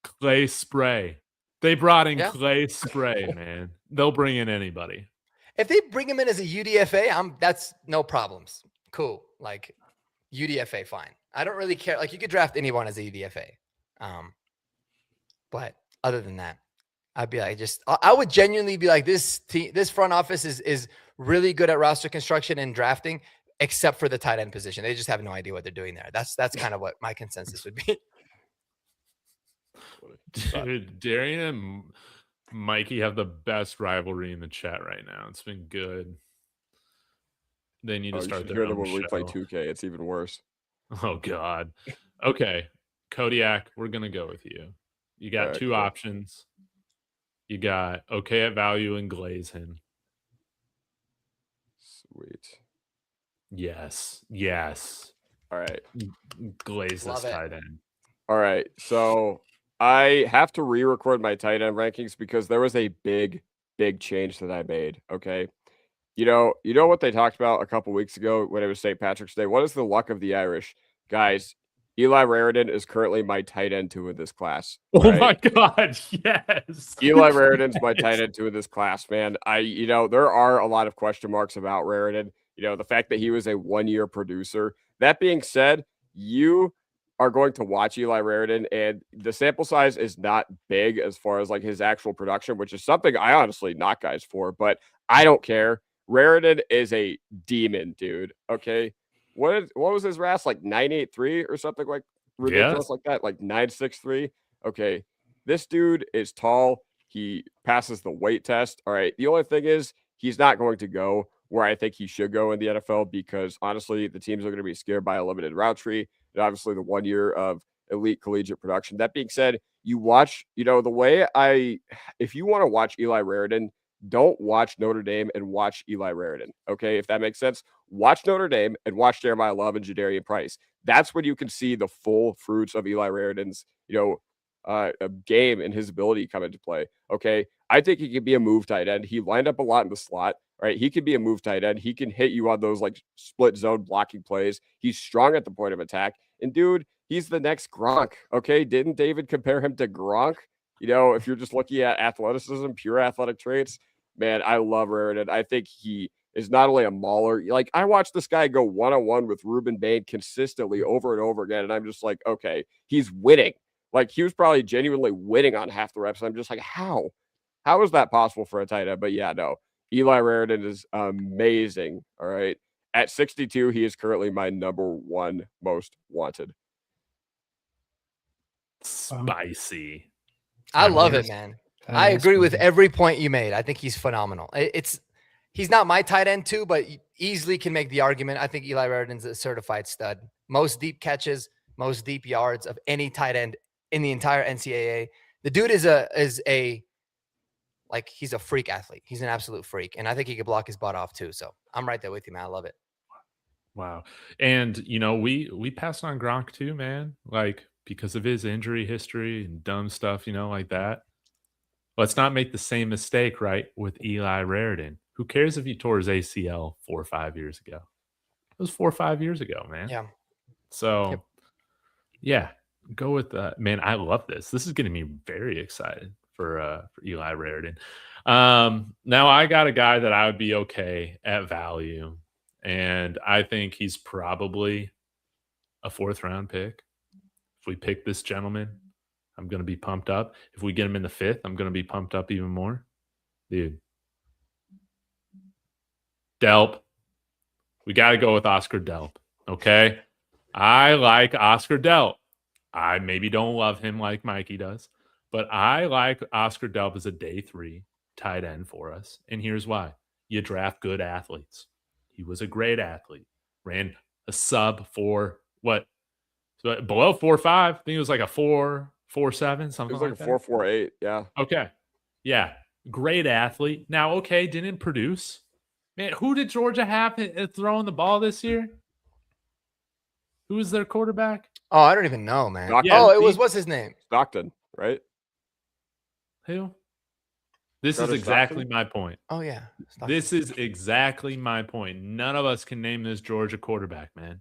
Clay Spray. They brought in Clay Spray, man. They'll bring in anybody. If they bring him in as a UDFA, that's no problems. Cool. Like UDFA, fine. I don't really care. Like you could draft anyone as a UDFA. But other than that, I'd be like, I would genuinely be like, this front office is really good at roster construction and drafting, except for the tight end position. They just have no idea what they're doing there. That's kind of what my consensus would be. Dude, Darian and Mikey have the best rivalry in the chat right now. It's been good. They need to start their own when show. we play 2K. It's even worse. Oh God. Okay, Kodiak, we're gonna go with you. You got 2 options. You got okay at value and glaze him. Sweet. Yes. All right. Glaze this tight end. All right. So I have to re-record my tight end rankings because there was a big change that I made. Okay. You know what they talked about a couple weeks ago when it was St. Patrick's Day? What is the luck of the Irish? Guys, Eli Raridan is currently my tight end 2 in this class. Oh my God, yes. Eli Raridan's my tight end 2 in this class, man. There are a lot of question marks about Raridan. The fact that he was a 1-year producer. That being said, you are going to watch Eli Raridan, and the sample size is not big as far as like his actual production, which is something I honestly knock guys for, but I don't care. Raridan is a demon, dude. Okay. What was his RAS? Like 983 or something like ridiculous like that? Like 963. Okay. This dude is tall. He passes the weight test. All right. The only thing is he's not going to go where I think he should go in the NFL because honestly, the teams are going to be scared by a limited route tree and obviously the 1 year of elite collegiate production. That being said, you watch, if you want to watch Eli Raridan, don't watch Notre Dame and watch Eli Raridan. Okay. If that makes sense, watch Notre Dame and watch Jeremiah Love and Jadarian Price. That's when you can see the full fruits of Eli Raridan's, game and his ability come into play. Okay. I think he could be a move tight end. He lined up a lot in the slot, right? He could be a move tight end. He can hit you on those like split zone blocking plays. He's strong at the point of attack. And dude, he's the next Gronk. Okay. Didn't David compare him to Gronk? If you're just looking at athleticism, pure athletic traits, man, I love Raridan. I think he is not only a mauler. Like I watched this guy go 1-on-1 with Ruben Bain consistently over and over again. And I'm just like, okay, he's winning. Like he was probably genuinely winning on half the reps. I'm just like, how is that possible for a tight end? But yeah, no, Eli Raridan is amazing. All right. At 62, he is currently my number 1 most wanted. Spicy. I love it, man. I agree with every point you made. I think he's phenomenal. He's not my tight end 2, but easily can make the argument. I think Eli Raridan's a certified stud. Most deep catches, most deep yards of any tight end in the entire NCAA. The dude is a like he's a freak athlete. He's an absolute freak. And I think he could block his butt off too. So I'm right there with you, man. I love it. Wow. And we passed on Gronk too, man. Like because of his injury history and dumb stuff, like that. Let's not make the same mistake, right, with Eli Raritan. Who cares if he tore his ACL 4 or 5 years ago? It was 4 or 5 years ago, man. Yeah. So, Yep. yeah, go with man. I love this. This is getting me very excited for Eli Raritan. Now I got a guy that I would be okay at value, and I think he's probably a 4th round pick. If we pick this gentleman, I'm going to be pumped up. If we get him in the 5th, I'm going to be pumped up even more. Dude. Delp. We got to go with Oscar Delp. Okay. I like Oscar Delp. I maybe don't love him like Mikey does, but I like Oscar Delp as a day 3 tight end for us. And here's why. You draft good athletes. He was a great athlete. Ran a sub 4, what? So below 4.5. I think it was like a 4.47, something It was like a 4.48. Yeah. Okay. Yeah. Great athlete. Now, okay, didn't produce. Man, who did Georgia have throwing the ball this year? Who was their quarterback? Oh, I don't even know, man. Stockton. Oh, it was, what's his name? Stockton, right? Who? This Curtis is exactly Stockton? my point. Oh, yeah. Stockton. This is exactly my point. None of us can name this Georgia quarterback, man.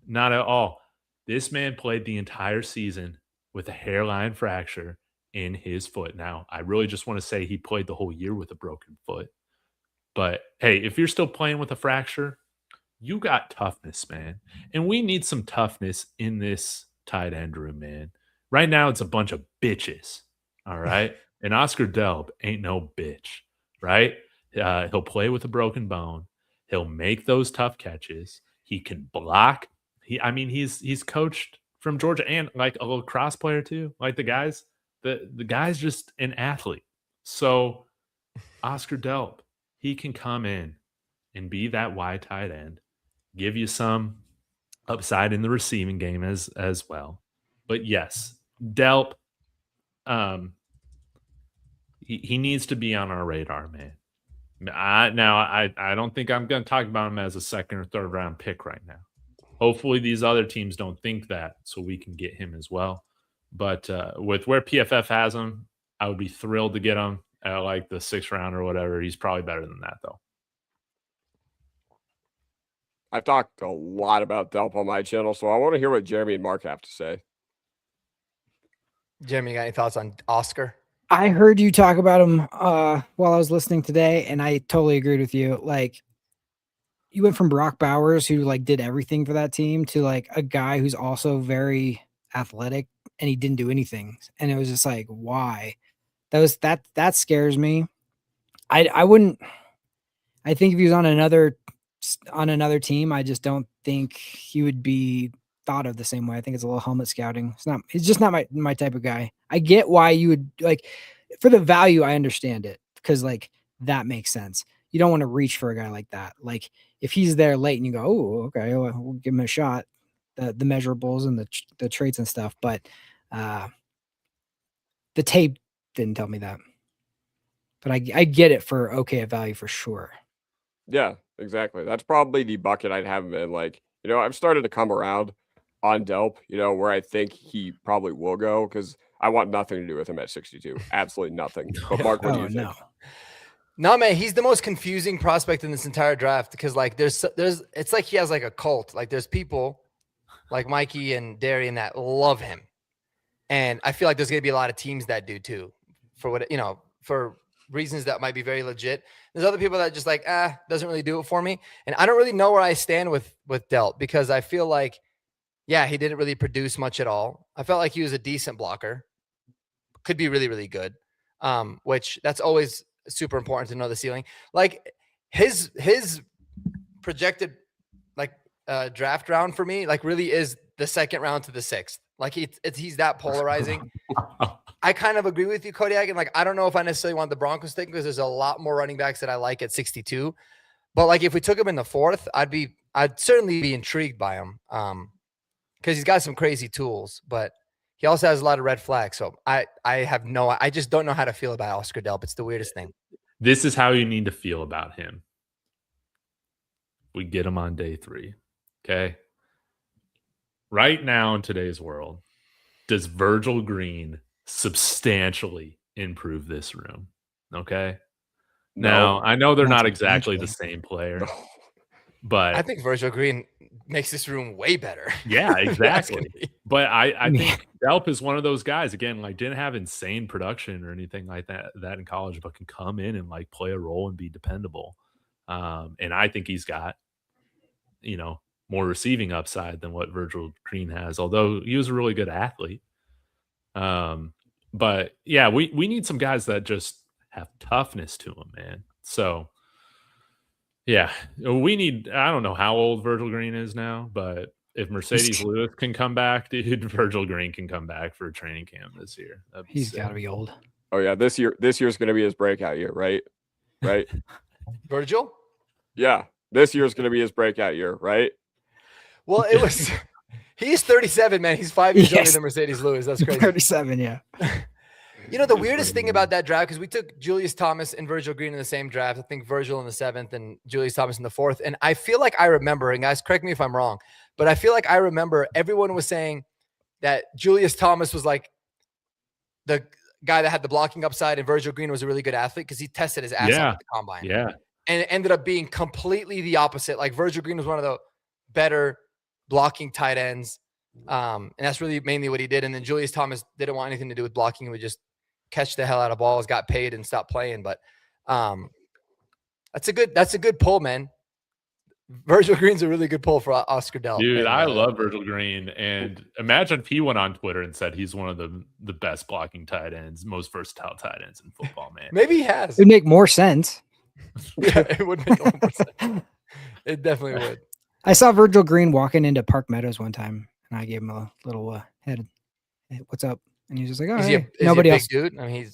Not at all. This man played the entire season with a hairline fracture in his foot. Now, I really just want to say he played the whole year with a broken foot. But hey, if you're still playing with a fracture, you got toughness, man. And we need some toughness in this tight end room, man. Right now, it's a bunch of bitches. All right. And Oscar Delp ain't no bitch, right? He'll play with a broken bone. He'll make those tough catches. He can block. He's coached from Georgia and like a lacrosse player too. Like the guy's just an athlete. So Oscar Delp, he can come in and be that wide tight end, give you some upside in the receiving game as well. But yes, Delp, he needs to be on our radar, man. I don't think I'm going to talk about him as a 2nd or 3rd round pick right now. Hopefully these other teams don't think that, so we can get him as well. But with where PFF has him, I would be thrilled to get him at like the 6th round or whatever. He's probably better than that, though. I've talked a lot about Delp on my channel, so I want to hear what Jeremy and Mark have to say. Jeremy, you got any thoughts on Oscar? I heard you talk about him while I was listening today, and I totally agreed with you. Like, you went from Brock Bowers, who like did everything for that team, to like a guy who's also very athletic, and he didn't do anything. And it was just like, why? That scares me. I wouldn't. I think if he was on another team, I just don't think he would be thought of the same way. I think it's a little helmet scouting. It's just not my type of guy. I get why you would like, for the value, I understand it, because like that makes sense. You don't want to reach for a guy like that. Like if he's there late and you go, oh, okay, we'll give him a shot, the measurables and the traits and stuff. But the tape didn't tell me that. But I get it for okay at value for sure. Yeah, exactly. That's probably the bucket I'd have him in. Like, I've started to come around on Delp, where I think he probably will go, because I want nothing to do with him at 62. Absolutely nothing. But Mark, what do you think? No, man, he's the most confusing prospect in this entire draft, because like there's it's like he has like a cult. Like there's people like Mikey and Darian that love him. And I feel like there's going to be a lot of teams that do too, for reasons that might be very legit. There's other people that just like, doesn't really do it for me. And I don't really know where I stand with Delp, because I feel like, yeah, he didn't really produce much at all. I felt like he was a decent blocker, could be really, really good. Which that's always super important to know the ceiling. Like his projected like draft round for me, like really is the 2nd round to the 6th. Like he's that polarizing. I kind of agree with you, Kodiak. And like, I don't know if I necessarily want the Broncos thing, because there's a lot more running backs that I like at 62. But like, if we took him in the 4th, I'd certainly be intrigued by him. Because he's got some crazy tools, but he also has a lot of red flags. So I just don't know how to feel about Oscar Delp. It's the weirdest thing. This is how you need to feel about him. We get him on day 3. Okay. Right now in today's world, does Virgil Green substantially improve this room? Okay. Now, I know they're not exactly the same player, but I think Virgil Green makes this room way better. yeah, If you're exactly. asking me. But I think Delp is one of those guys, again, like didn't have insane production or anything like that in college, but can come in and like play a role and be dependable. And I think he's got, more receiving upside than what Virgil Green has, although he was a really good athlete. But yeah, we need some guys that just have toughness to them, man. So yeah, we need, I don't know how old Virgil Green is now, but if Mercedes Lewis can come back, dude, Virgil Green can come back for a training camp this year. He's got to be old. Oh yeah, this year's going to be his breakout year, right? Right? Virgil? Yeah, this year's going to be his breakout year, right? Well, it was. He's 37, man. He's 5 years younger than Mercedes Lewis. That's crazy. 37, yeah. The weirdest thing about that draft, because we took Julius Thomas and Virgil Green in the same draft. I think Virgil in the 7th and Julius Thomas in the 4th. And I feel like I remember, and guys, correct me if I'm wrong, but I feel like I remember everyone was saying that Julius Thomas was like the guy that had the blocking upside, and Virgil Green was a really good athlete because he tested his ass off at the combine. Yeah. And it ended up being completely the opposite. Like Virgil Green was one of the better blocking tight ends. And that's really mainly what he did. And then Julius Thomas didn't want anything to do with blocking. He would just catch the hell out of balls, got paid and stopped playing. But that's a good pull, man. Virgil Green's a really good pull for Oscar Delp. Dude, I love Virgil Green. And imagine if he went on Twitter and said he's one of the best blocking tight ends, most versatile tight ends in football, man. Maybe he has. It would make more sense. Yeah, it would make a lot more sense. It definitely would. I saw Virgil Green walking into Park Meadows one time, and I gave him a little head. Hey, what's up? And he was just like, "Oh, is hey." he Nobody a big else. dude? I mean, he's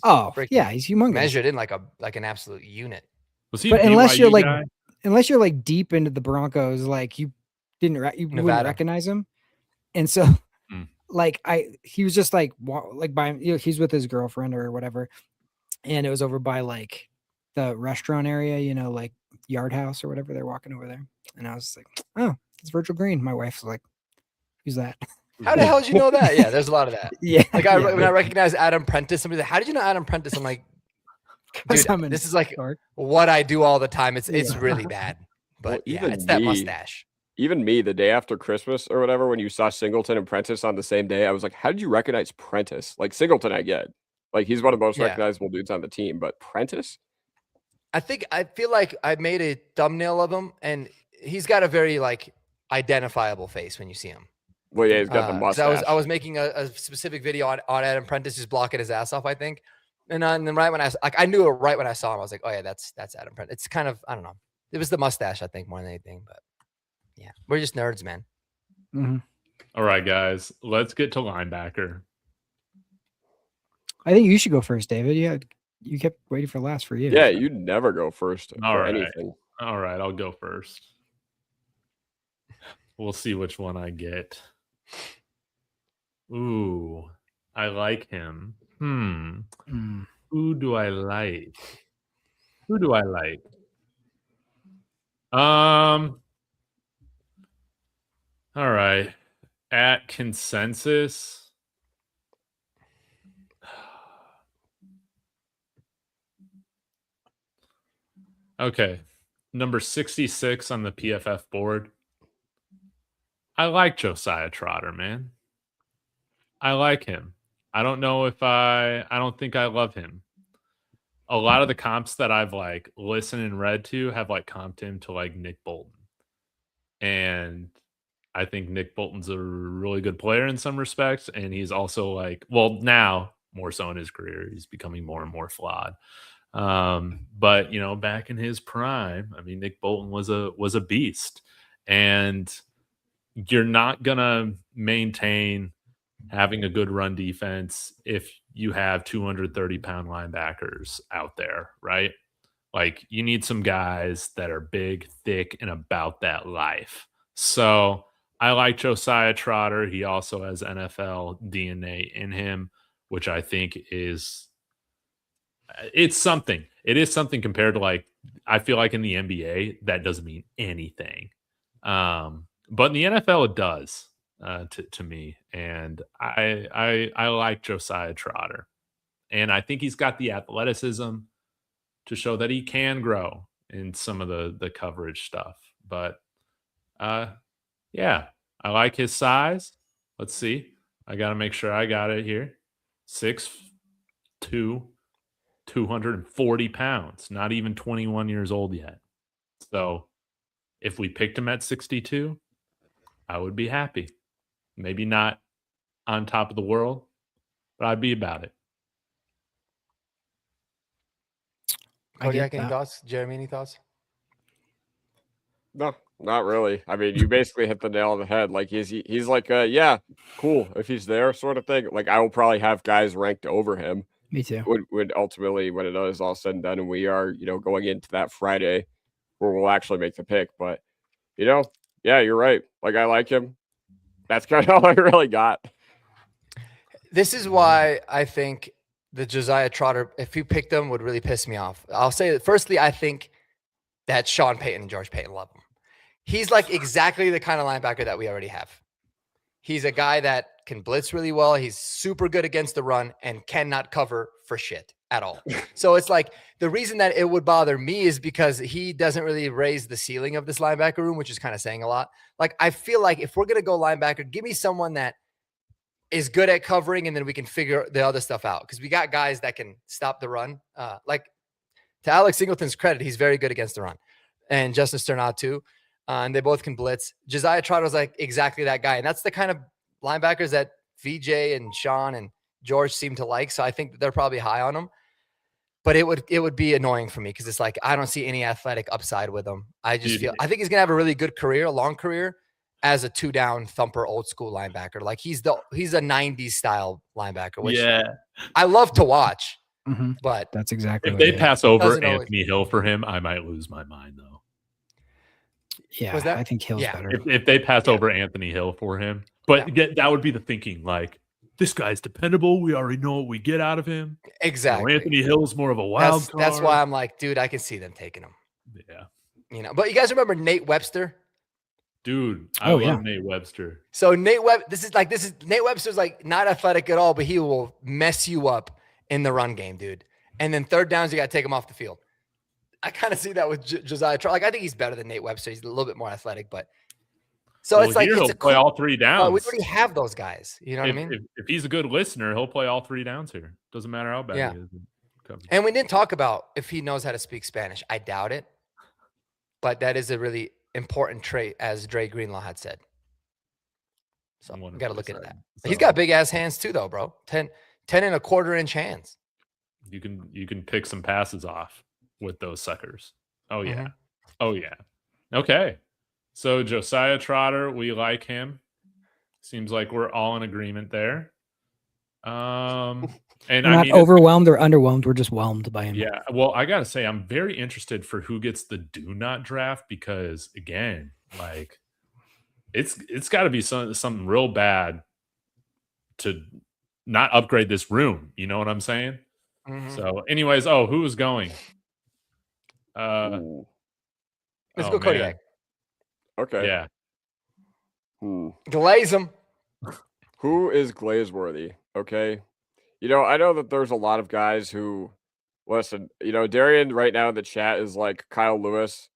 yeah, he's humongous. measured in like an absolute unit. Was he But a unless BYU you're like, guy? unless you're like deep into the Broncos, like you wouldn't Nevada. recognize him. And so, like he was just like by he's with his girlfriend or whatever, and it was over by like the restaurant area, like Yard House or whatever. They're walking over there, and I was like, "Oh, it's Virgil Green." My wife's like, "Who's that?" How the hell did you know that? Yeah, there's a lot of that. Yeah, Like when I recognize Adam Prentice, somebody's like, "How did you know Adam Prentice?" I'm like, dude, this is like what I do all the time. It's really bad. But even it's that me- mustache. Even me, the day after Christmas or whatever, when you saw Singleton and Prentice on the same day, I was like, how did you recognize Prentice? Like Singleton, I get. Like he's one of the most recognizable dudes on the team, but Prentice? I feel like I made a thumbnail of him, and he's got a very like identifiable face when you see him. Well, yeah, he's got the mustache. I was making a specific video on Adam Prentice just blocking his ass off, I think. And then right when I knew it right when I saw him, I was like, oh yeah, that's Adam Prentice. It's kind of, I don't know. It was the mustache, I think, more than anything, but yeah, we're just nerds, man. Mm-hmm. All right, guys, let's get to linebacker. I think you should go first, David. You kept waiting for last for you. Yeah, you never go first All for right. anything. All right, I'll go first. We'll see which one I get. Ooh, I like him. Who do I like? All right. At consensus. Okay. Number 66 on the PFF board. I like Josiah Trotter, man. I like him. I don't know if I don't think I love him. A lot of the comps that I've like listened and read to have like comped him to like Nick Bolton. And I think Nick Bolton's a really good player in some respects. And he's also like, well, now more so in his career, he's becoming more and more flawed. But back in his prime, I mean, Nick Bolton was a beast, and you're not gonna maintain having a good run defense if you have 230-pound linebackers out there, right? Like you need some guys that are big, thick, and about that life. So I like Josiah Trotter. He also has NFL DNA in him, which I think it's something. It is something compared to like I feel like in the NBA that doesn't mean anything, but in the NFL it does to me. And I like Josiah Trotter, and I think he's got the athleticism to show that he can grow in some of the coverage stuff. But yeah, I like his size. Let's see. I got to make sure I got it here. 6'2", 240 pounds, not even 21 years old yet. So if we picked him at 62, I would be happy. Maybe not on top of the world, but I'd be about it. Kodiak, any thoughts? Jeremy, any thoughts? No, not really. I mean, you basically hit the nail on the head. Like he's like, yeah, cool if he's there, sort of thing. Like I will probably have guys ranked over him. Me too. When ultimately when it is all said and done, and we are going into that Friday where we'll actually make the pick. But yeah, you're right. Like I like him. That's kind of all I really got. This is why I think the Josiah Trotter, if you picked them, would really piss me off. I'll say that firstly, I think that Sean Payton and George Payton love him. He's like exactly the kind of linebacker that we already have. He's a guy that can blitz really well. He's super good against the run and cannot cover for shit at all. So it's like the reason that it would bother me is because he doesn't really raise the ceiling of this linebacker room, which is kind of saying a lot. Like I feel like if we're going to go linebacker, give me someone that is good at covering and then we can figure the other stuff out. Because we got guys that can stop the run. Like to Alex Singleton's credit, he's very good against the run. And Justin Sternad too. And they both can blitz. Josiah Trotter's like exactly that guy. And that's the kind of linebackers that VJ and Sean and George seem to like. So I think that they're probably high on him. But it would be annoying for me because it's like I don't see any athletic upside with him. I think he's gonna have a really good career, a long career, as a 2-down thumper, old school linebacker. Like he's a 90s style linebacker, which I love to watch. Mm-hmm. But that's exactly if they pass over Anthony Anthony Hill for him, I might lose my mind though. Yeah, I think Hill's better. If they pass over Anthony Hill for him, but that would be the thinking. Like this guy's dependable. We already know what we get out of him. Exactly. Anthony Hill's more of a wild card. That's why I'm like, dude, I can see them taking him. Yeah. But you guys remember Nate Webster? Dude, I love Nate Webster. So Nate Webster's like not athletic at all, but he will mess you up in the run game, dude. And then third downs, you got to take him off the field. I kind of see that with Josiah Trotter. Like I think he's better than Nate Webster. He's a little bit more athletic, but it's like he'll play all 3 downs. We already have those guys. You know what I mean? If he's a good listener, he'll play all 3 downs here. Doesn't matter how bad he is. And we didn't talk about if he knows how to speak Spanish. I doubt it, but that is a really important trait, as Dre Greenlaw had said. So we got to look at that. So, he's got big ass hands too, though, bro. 10 1/4 inch hands. You can pick some passes off with those suckers. Oh yeah. Mm-hmm. Oh yeah. Okay. So Josiah Trotter, we like him. Seems like we're all in agreement there. And we're not overwhelmed or underwhelmed. We're just whelmed by him. Yeah. Well, I gotta say, I'm very interested for who gets the do not draft because again, like it's got to be something real bad to not upgrade this room. You know what I'm saying? Mm-hmm. So, anyways, who is going? Let's go Kodiak. Okay. Yeah. Glaze him. Who is glaze-worthy? Okay. I know that there's a lot of guys who, listen, Darian right now in the chat is like Kyle Lewis,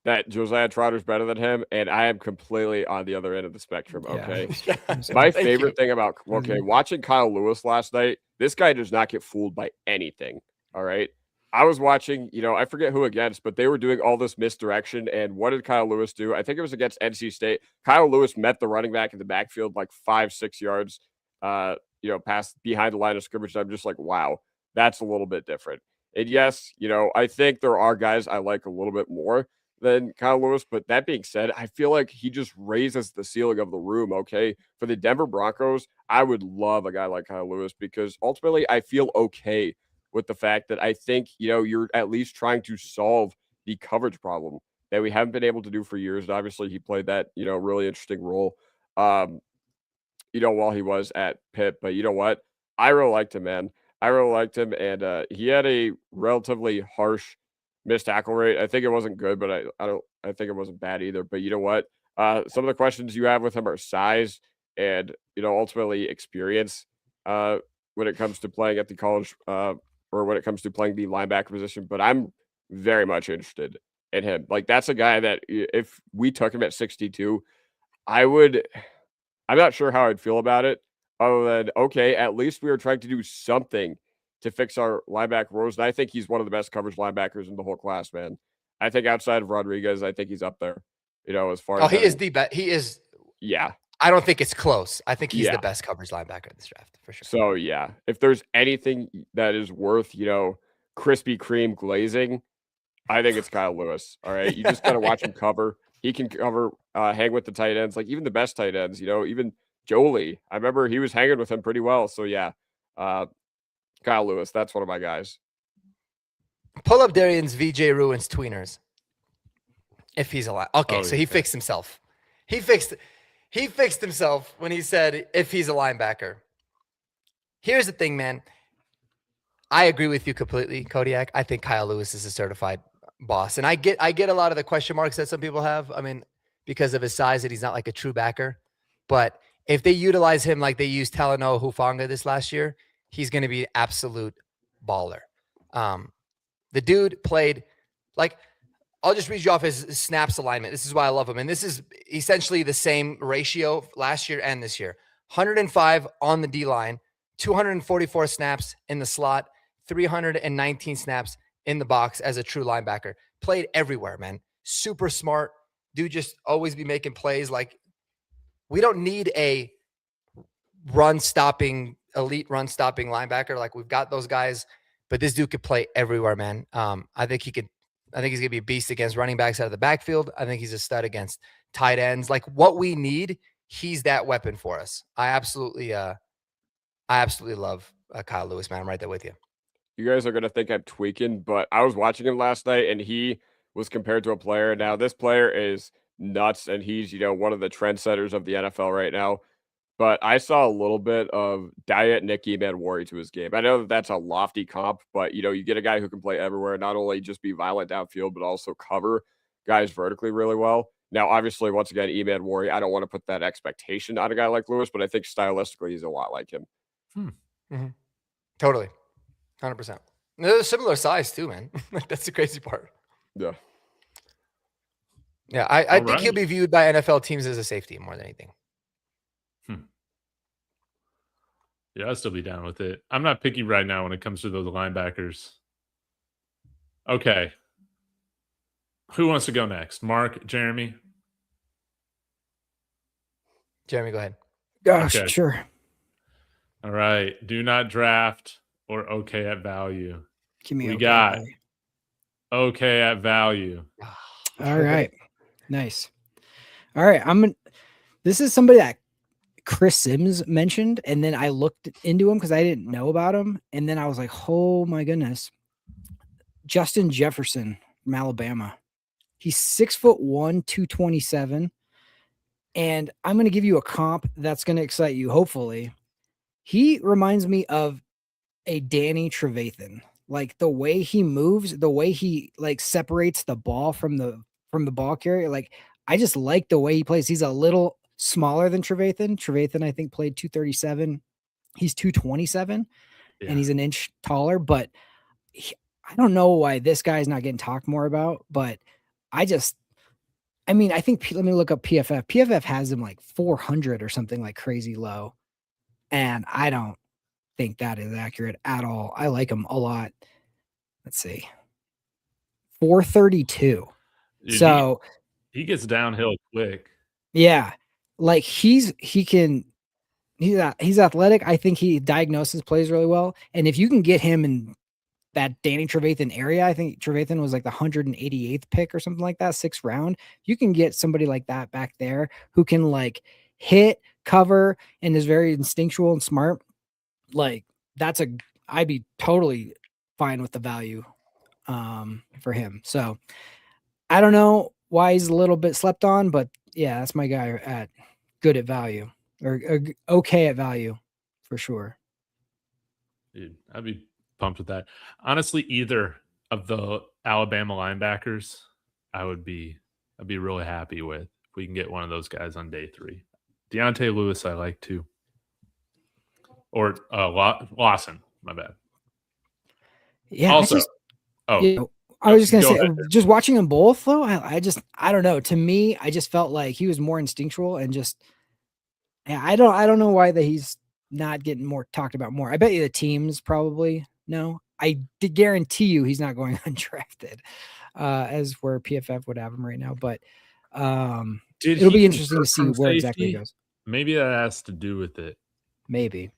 that Josiah Trotter's better than him, and I am completely on the other end of the spectrum, okay? Yeah. My favorite thing about, watching Kyle Lewis last night, this guy does not get fooled by anything, all right? I was watching, I forget who against, but they were doing all this misdirection, and what did Kyle Lewis do? I think it was against NC State. Kyle Lewis met the running back in the backfield like 5-6 yards, past behind the line of scrimmage. I'm just like, wow, that's a little bit different. And yes, I think there are guys I like a little bit more than Kyle Lewis, but that being said, I feel like he just raises the ceiling of the room, okay? For the Denver Broncos, I would love a guy like Kyle Lewis because ultimately I feel okay with the fact that I think, you're at least trying to solve the coverage problem that we haven't been able to do for years. And obviously he played that, really interesting role, while he was at Pitt. But you know what? I really liked him, man. I really liked him. And he had a relatively harsh missed tackle rate. I think it wasn't good, but I think it wasn't bad either. But you know what? Some of the questions you have with him are size and, ultimately experience when it comes to playing at the college or when it comes to playing the linebacker position. But I'm very much interested in him. Like, that's a guy that if we took him at 62, I'm not sure how I'd feel about it other than, okay, at least we are trying to do something to fix our linebacker roles. And I think he's one of the best coverage linebackers in the whole class, man. I think outside of Rodriguez, I think he's up there, as far as. He is the best. He is. Yeah. I don't think it's close. I think he's Yeah. the best coverage linebacker in this draft for sure. So, yeah, if there's anything that is worth, Krispy Kreme glazing, I think it's Kyle Lewis. All right. You just got to watch him cover. He can cover, hang with the tight ends, like even the best tight ends, even Jolie. I remember he was hanging with him pretty well. So, yeah, Kyle Lewis, that's one of my guys. Pull up Darian's VJ Ruins tweeners. If he's alive. Okay, so he okay. fixed himself. He fixed himself when he said if he's a linebacker. Here's the thing, man. I agree with you completely, Kodiak. I think Kyle Lewis is a certified boss. And I get a lot of the question marks that some people have. I mean, because of his size, that he's not like a true backer. But if they utilize him like they used Talanoa Hufanga this last year, he's going to be absolute baller. The dude played like, I'll just read you off his snaps alignment. This is why I love him. And this is essentially the same ratio last year and this year. 105 on the D-line, 244 snaps in the slot, 319 snaps in the box as a true linebacker. Played everywhere, man. Super smart. Dude just always be making plays. Like, we don't need a elite run-stopping linebacker. Like, we've got those guys, but this dude could play everywhere, man. I think he's going to be a beast against running backs out of the backfield. I think he's a stud against tight ends. Like, what we need, he's that weapon for us. I absolutely love Kyle Lewis, man. I'm right there with you. You guys are going to think I'm tweaking, but I was watching him last night and he was compared to a player. Now, this player is nuts and he's, one of the trendsetters of the NFL right now. But I saw a little bit of Diet Nicky Manwari to his game. I know that that's a lofty comp, but, you get a guy who can play everywhere, not only just be violent downfield, but also cover guys vertically really well. Now, obviously, once again, Manwari, I don't want to put that expectation on a guy like Lewis, but I think stylistically he's a lot like him. Mm-hmm. Totally. 100%. They're a similar size too, man. That's the crazy part. Yeah. Yeah, I think he'll be viewed by NFL teams as a safety more than anything. Yeah, I'll still be down with it. I'm not picky right now when it comes to those linebackers. Okay. Who wants to go next? Mark, Jeremy? Jeremy, go ahead. Gosh, Okay. sure. All right. Do not draft or okay at value. Give me We okay got value. okay at value. All right. Nice. All right. This is somebody that Chris Sims mentioned, and then I looked into him because I didn't know about him. And then I was like, oh my goodness. Justin Jefferson from Alabama. He's 6'1", 227. And I'm going to give you a comp that's going to excite you, hopefully. He reminds me of a Danny Trevathan. Like, the way he moves, the way he like separates the ball from the ball carrier. Like, I just like the way he plays. He's a little smaller than Trevathan. Trevathan, I think, played 237. He's 227, and he's an inch taller. But I don't know why this guy's not getting talked more about. But I think, let me look up PFF. PFF has him like 400 or something like crazy low. And I don't think that is accurate at all. I like him a lot. Let's see. 432. Dude, so he gets downhill quick. Yeah. Like he's athletic. I think he diagnoses plays really well. And if you can get him in that Danny Trevathan area, I think Trevathan was like the 188th pick or something like that, 6th round. You can get somebody like that back there who can like hit, cover, and is very instinctual and smart. Like I'd be totally fine with the value for him. So I don't know why he's a little bit slept on, but yeah, that's my guy at good at value or okay at value for sure. Dude, I'd be pumped with that. Honestly, either of the Alabama linebackers, I'd be really happy with if we can get one of those guys on day 3. Deontay Lewis, I like too. Or Lawson, my bad. Yeah. Also, I was just gonna say, ahead. just watching them both though, I don't know. To me, I just felt like he was more instinctual and just. Yeah, I don't know why that he's not getting more talked about more. I bet you the teams probably know. I guarantee you he's not going undrafted, as where PFF would have him right now. But it'll be interesting to see where exactly he goes. Maybe that has to do with it. Maybe.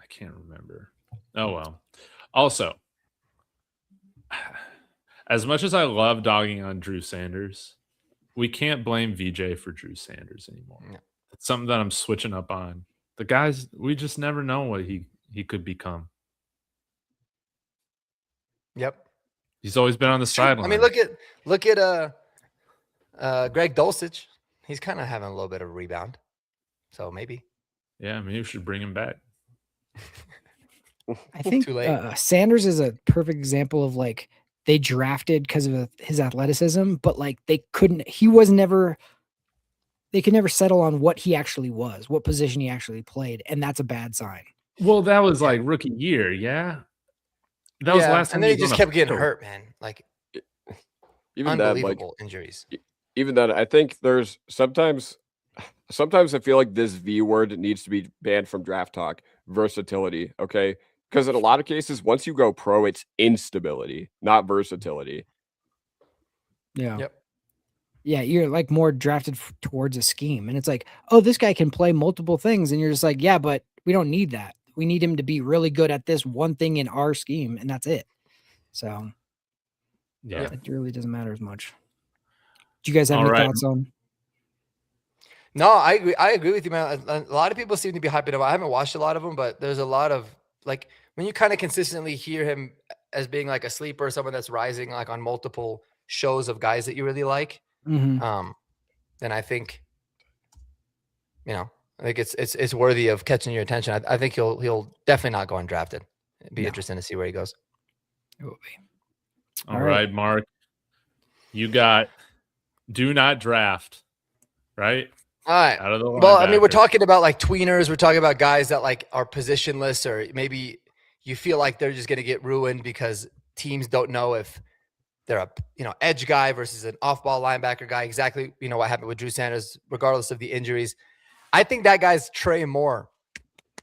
I can't remember. Oh well. Also, as much as I love dogging on Drew Sanders, we can't blame VJ for Drew Sanders anymore. No. It's something that I'm switching up on. The guys, we just never know what he could become. Yep. He's always been on the sideline. I mean, look at Greg Dulcich. He's kind of having a little bit of a rebound. So maybe. Yeah, maybe we should bring him back. I think Too late. Sanders is a perfect example of like they drafted because of his athleticism, but like they could never settle on what he actually was, what position he actually played, and that's a bad sign. Well, that was like rookie year, yeah. That was last time. And then he just kept getting hurt, man. Like even that, like injuries. Even that, I think there's sometimes I feel like this V word needs to be banned from draft talk. Versatility, okay? Because in a lot of cases, once you go pro, it's instability, not versatility. Yeah. Yep. Yeah, you're like more drafted towards a scheme. And it's like, oh, this guy can play multiple things. And you're just like, yeah, but we don't need that. We need him to be really good at this one thing in our scheme. And that's it. So, yeah, it really doesn't matter as much. Do you guys have any thoughts on? No, I agree with you, man. A lot of people seem to be hyping up. I haven't watched a lot of them, but there's a lot of like when you kind of consistently hear him as being like a sleeper, someone that's rising like on multiple shows of guys that you really like. Mm-hmm. Then I think, I think it's worthy of catching your attention. I think he'll definitely not go undrafted. It'd be interesting to see where he goes. It will be. All right, Mark. You got do not draft, right? All right. Out of the well, I mean, we're talking about like tweeners. We're talking about guys that like are positionless, or maybe you feel like they're just going to get ruined because teams don't know if they're a edge guy versus an off-ball linebacker guy. Exactly, what happened with Drew Sanders, regardless of the injuries. I think that guy's Trey Moore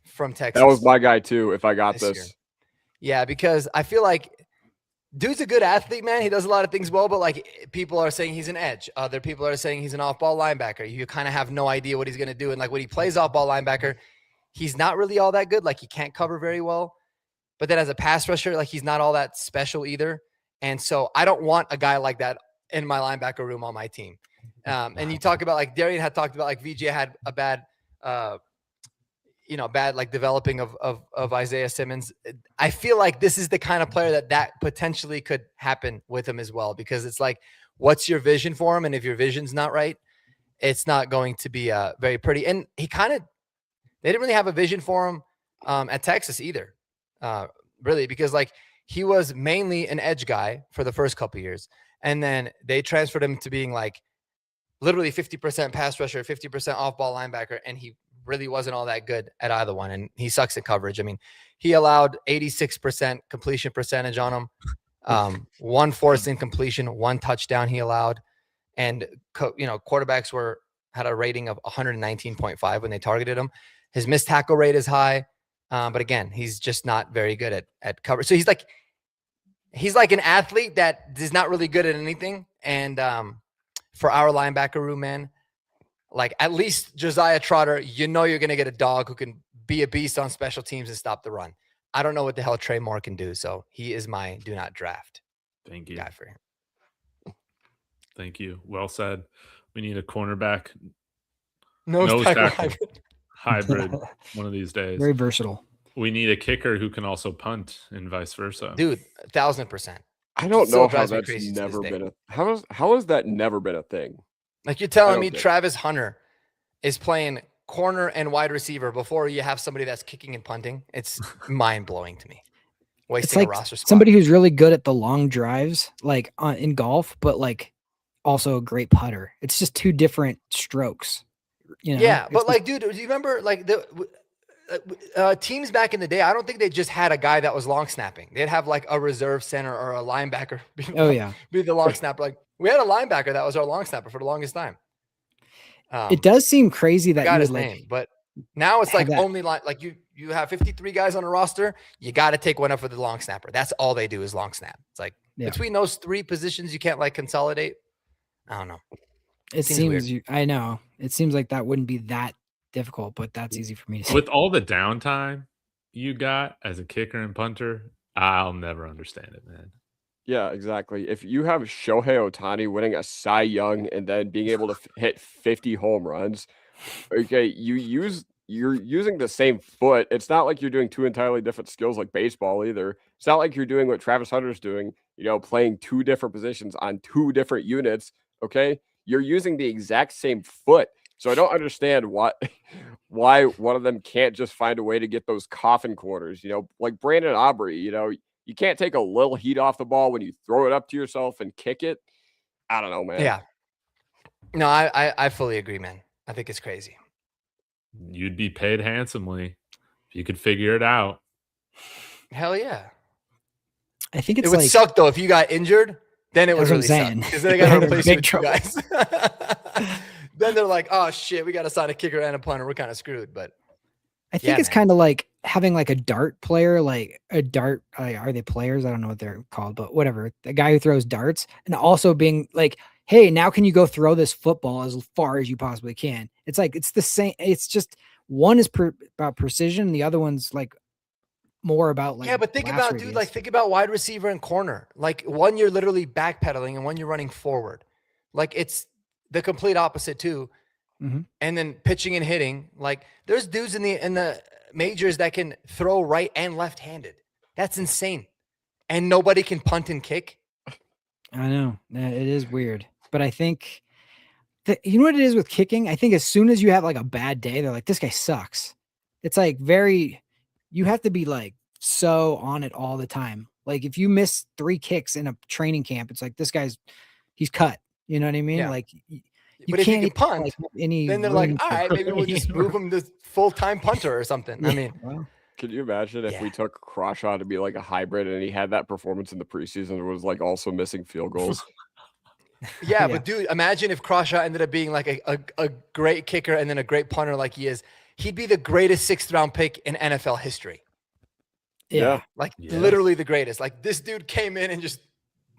from Texas. That was my guy too. If I got this. Year. Yeah, because I feel like dude's a good athlete, man. He does a lot of things well, but like people are saying he's an edge. Other people are saying he's an off-ball linebacker. You kind of have no idea what he's going to do. And like when he plays off-ball linebacker, he's not really all that good. Like he can't cover very well. But then as a pass rusher, like he's not all that special either. And so I don't want a guy like that in my linebacker room on my team. And you talk about like Darian had talked about like VJ had a bad bad like developing of Isaiah Simmons. I feel like this is the kind of player that potentially could happen with him as well, because it's like, what's your vision for him? And if your vision's not right, it's not going to be very pretty. And they didn't really have a vision for him at Texas either, really, because like he was mainly an edge guy for the first couple of years. And then they transferred him to being like literally 50% pass rusher, 50% off-ball linebacker, and he really wasn't all that good at either one, and he sucks at coverage. I mean, he allowed 86% completion percentage on him, 1 forced incompletion, 1 touchdown he allowed, and quarterbacks had a rating of 119.5 when they targeted him. His missed tackle rate is high, but again, he's just not very good at coverage. So he's like an athlete that is not really good at anything, and for our linebacker room, man, like at least Josiah Trotter, you're going to get a dog who can be a beast on special teams and stop the run. I don't know what the hell Trey Moore can do, so he is my do not draft. Thank you. Guy for him. Thank you. Well said. We need a cornerback nose tackle hybrid one of these days. Very versatile. We need a kicker who can also punt and vice versa. Dude, 1,000%. I don't Still know how drives me that's crazy to this never day. been a how has that never been a thing? Like you're telling don't me get it. Travis Hunter is playing corner and wide receiver before you have somebody that's kicking and punting. It's mind blowing to me. It's Wasting like a roster spot. somebody who's really good at the long drives, like in golf, but like also a great putter. It's just two different strokes. You know? Yeah, It's but just- like, dude, do you remember like the teams back in the day? I don't think they just had a guy that was long snapping. They'd have like a reserve center or a linebacker. oh yeah, be the long snapper. Like we had a linebacker that was our long snapper for the longest time. it does seem crazy that got you his would like name, but now it's like have that. only like you have 53 guys on a roster. You got to take one up for the long snapper. That's all they do is long snap. It's like Yeah. between those three positions, you can't like consolidate. I don't know. It seems weird. seems I know. It seems like that wouldn't be that difficult, but that's easy for me to say. With all the downtime you got as a kicker and punter, I'll never understand it, man. Yeah, exactly. If you have Shohei Ohtani winning a Cy Young and then being able to hit 50 home runs, okay, you're using the same foot. It's not like you're doing two entirely different skills like baseball either. It's not like you're doing what Travis Hunter's doing, playing two different positions on two different units. Okay, you're using the exact same foot. So I don't understand why one of them can't just find a way to get those coffin corners. Like Brandon Aubrey. You can't take a little heat off the ball when you throw it up to yourself and kick it. I don't know, man. Yeah. No, I fully agree, man. I think it's crazy. You'd be paid handsomely if you could figure it out. Hell yeah. I think It it's would like suck though if you got injured. Then it would That's what really I'm suck saying. because then they got to They're in replace you big with two guys. Then they're like, oh shit, we got to sign a kicker and a punter. We're kind of screwed. But I think Yeah, it's man. kind of like having like a dart player, like a dart. Are they players? I don't know what they're called, but whatever. The guy who throws darts, and also being like, hey, now can you go throw this football as far as you possibly can? It's like it's the same. It's just one is about precision, the other one's like more about like yeah, but think blast about, dude, like radius. think about wide receiver and corner. Like one you're literally backpedaling and one you're running forward. Like it's the complete opposite too. Mhm. And then pitching and hitting. Like there's dudes in the majors that can throw right and left-handed. That's insane. And nobody can punt and kick. I know it is weird, but I think that you know what it is with kicking. I think as soon as you have like a bad day, they're like, this guy sucks. It's like you have to be like so on it all the time. Like if you miss 3 kicks in a training camp, it's like he's cut. You know what I mean? Yeah. Like you But if you can't can even, punt, like, have any. Then they're like, room all for- right, maybe we'll just move him to full-time punter or something. I Yeah, mean, well, Can you imagine if we Yeah. took Crawshaw to be like a hybrid and he had that performance in the preseason and was like also missing field goals? yeah, Yeah. but dude, imagine if Crawshaw ended up being like a great kicker and then a great punter like he is. He'd be the greatest 6th-round pick in NFL history. yeah. Like Yeah. literally the greatest. Like this dude came in and just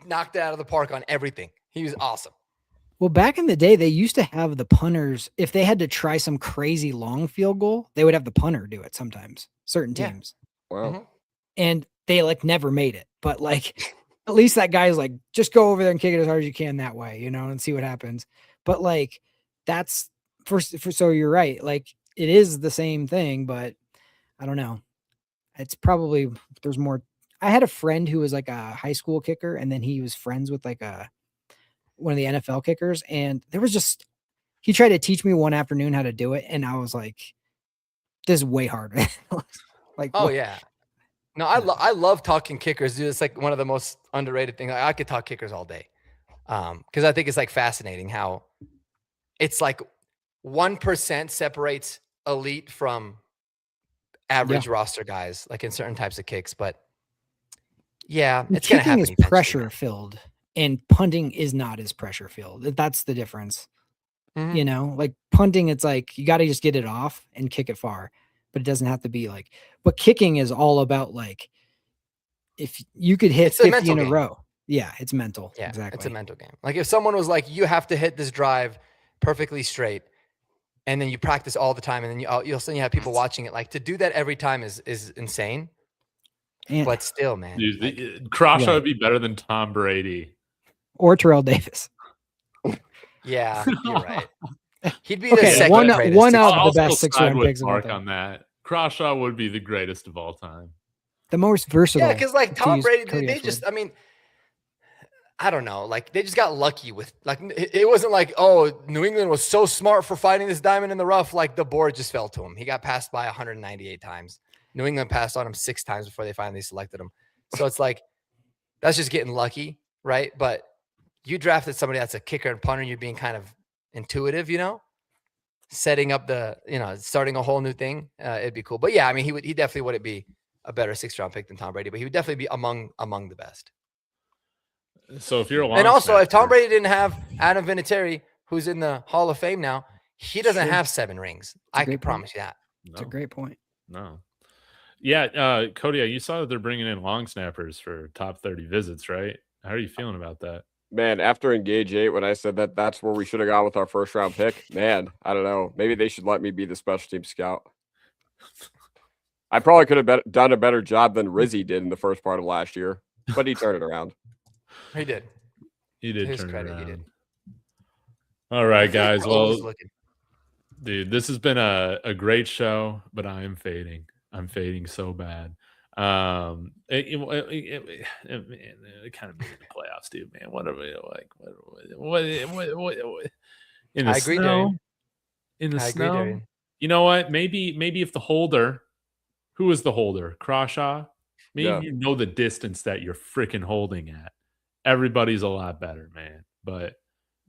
knocked it out of the park on everything. He was awesome. Well, back in the day, they used to have the punters. If they had to try some crazy long field goal, they would have the punter do it sometimes. Certain Yeah. teams. Wow. Mhm. And they like never made it. But like at least that guy's like, just go over there and kick it as hard as you can that way, and see what happens. But like that's for so you're right. Like it is the same thing, but I don't know. It's probably there's more. I had a friend who was like a high school kicker, and then he was friends with like one of the NFL kickers, and there was just he tried to teach me one afternoon how to do it, and I was like, this is way harder. Like, Oh what- yeah. No, I love talking kickers, dude. It's like one of the most underrated things. Like, I could talk kickers all day. Because I think it's like fascinating how it's like 1% separates elite from average roster guys, like in certain types of kicks. But yeah, And it's gonna kicking happen. is eventually, pressure man. filled, and punting is not as pressure filled. That's the difference. Mhm. Like punting, it's like you got to just get it off and kick it far, but it doesn't have to be like. But kicking is all about like if you could hit It's a 50 mental in a game. row. Yeah, it's mental. Yeah, exactly. it's a mental game. Like if someone was like, you have to hit this drive perfectly straight, and then you practice all the time, and then you'll see you have people watching it. Like to do that every time is insane. And, But still, man. Dude, like, Crawshaw Right. would be better than Tom Brady. or Terrell Davis. yeah, you're right. He'd be Okay, the second one greatest. of I'll the best still 6-round side with picks of all Mark time. on that. Crawshaw would be the greatest of all time. The most versatile. Yeah, because like to Tom use Brady, dude, Kodiak's they word. just, I mean, I don't know. Like they just got lucky with like it wasn't like, oh, New England was so smart for finding this diamond in the rough. Like the board just fell to him. He got passed by 198 times. New England passed on him 6 times before they finally selected him. So it's like that's just getting lucky, right? But you drafted somebody that's a kicker and punter, you're being kind of intuitive, setting up starting a whole new thing. It'd be cool. But yeah, I mean, he definitely wouldn't be a better 6th round pick than Tom Brady, but he would definitely be among the best. So if you're a And also, if Tom snapper- Brady didn't have Adam Vinatieri, who's in the Hall of Fame now, he doesn't have 7 rings. I can promise you that. It's a great point. No. Yeah, Cody, you saw that they're bringing in long snappers for top 30 visits, right? How are you feeling about that? Man, after Engage 8, when I said that that's where we should have gone with our 1st round pick, man, I don't know. Maybe they should let me be the special team scout. I probably could have done a better job than Rizzy did in the first part of last year, but he turned it around. He did. He did To his turn credit, it around. he did. All right, guys. Always Well, looking. dude, this has been a great show, but I am fading. I'm fading so bad. It kind of made the playoffs, dude, man. What are we like? What in the I agree, snow? Darian. In the I agree, snow? Darian. You know what? Maybe if the holder, who is the holder? Crawshaw. Maybe Yeah. you know the distance that you're freaking holding at. Everybody's a lot better, man. But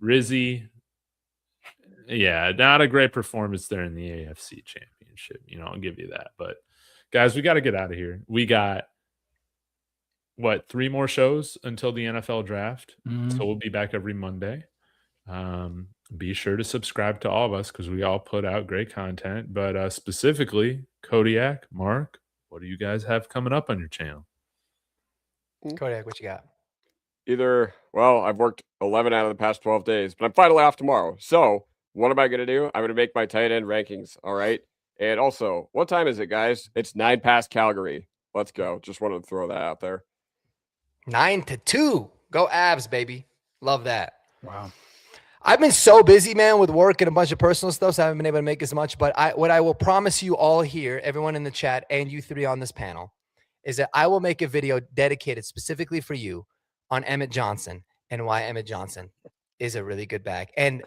Rizzy, yeah, not a great performance there in the AFC Championship. I'll give you that. But guys, we got to get out of here. We got 3 more shows until the NFL draft. Mhm. So we'll be back every Monday. Be sure to subscribe to all of us because we all put out great content. But specifically, Kodiak, Mark, what do you guys have coming up on your channel? Kodiak, what you got? I've worked 11 out of the past 12 days, but I'm finally off tomorrow. So what am I going to do? I'm going to make my tight end rankings. All right. And also, what time is it, guys? It's 9 past Calgary. Let's go. Just wanted to throw that out there. 9-2. Go Abs, baby. Love that. Wow. I've been so busy, man, with work and a bunch of personal stuff, so I haven't been able to make as much. But what I will promise you all here, everyone in the chat and you 3 on this panel, is that I will make a video dedicated specifically for you on Emmett Johnson and why Emmett Johnson is a really good back and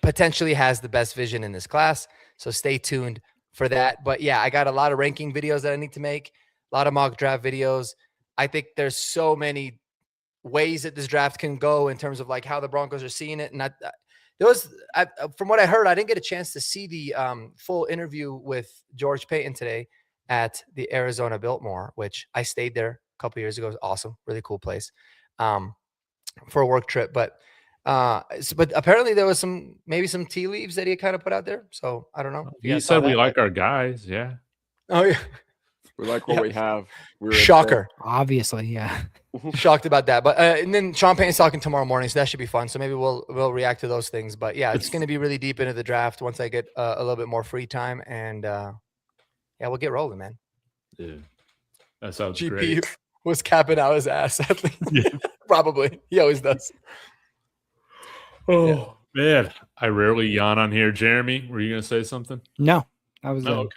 potentially has the best vision in this class. So stay tuned for that. But yeah, I got a lot of ranking videos that I need to make, a lot of mock draft videos. I think there's so many ways that this draft can go in terms of like how the Broncos are seeing it. And from what I heard, I didn't get a chance to see the full interview with George Payton today at the Arizona Biltmore, which I stayed there a couple years ago. It was awesome. Really cool place for a work trip. But apparently there was maybe some tea leaves that he kind of put out there. So I don't know. You said we like our guys. Yeah. Oh, yeah. We like what we have. Shocker. Obviously, yeah. Shocked about that. But and then Sean Payton's talking tomorrow morning, so that should be fun. So maybe we'll react to those things. But yeah, it's going to be really deep into the draft once I get a little bit more free time. And yeah, we'll get rolling, man. Dude, that sounds GP great. was capping out his ass. At least. Yeah. Probably. He always does. Oh, man. I rarely yawn on here. Jeremy, were you going to say something? No, I was. Oh, okay.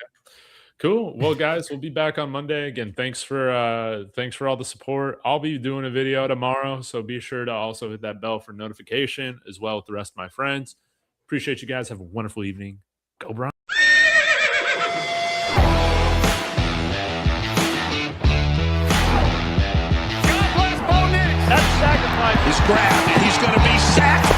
Cool. Well, guys, we'll be back on Monday again. Thanks for all the support. I'll be doing a video tomorrow, so be sure to also hit that bell for notification as well with the rest of my friends. Appreciate you guys. Have a wonderful evening. Go Broncos. That sacrifice is grabbed, and he's going to be sacked.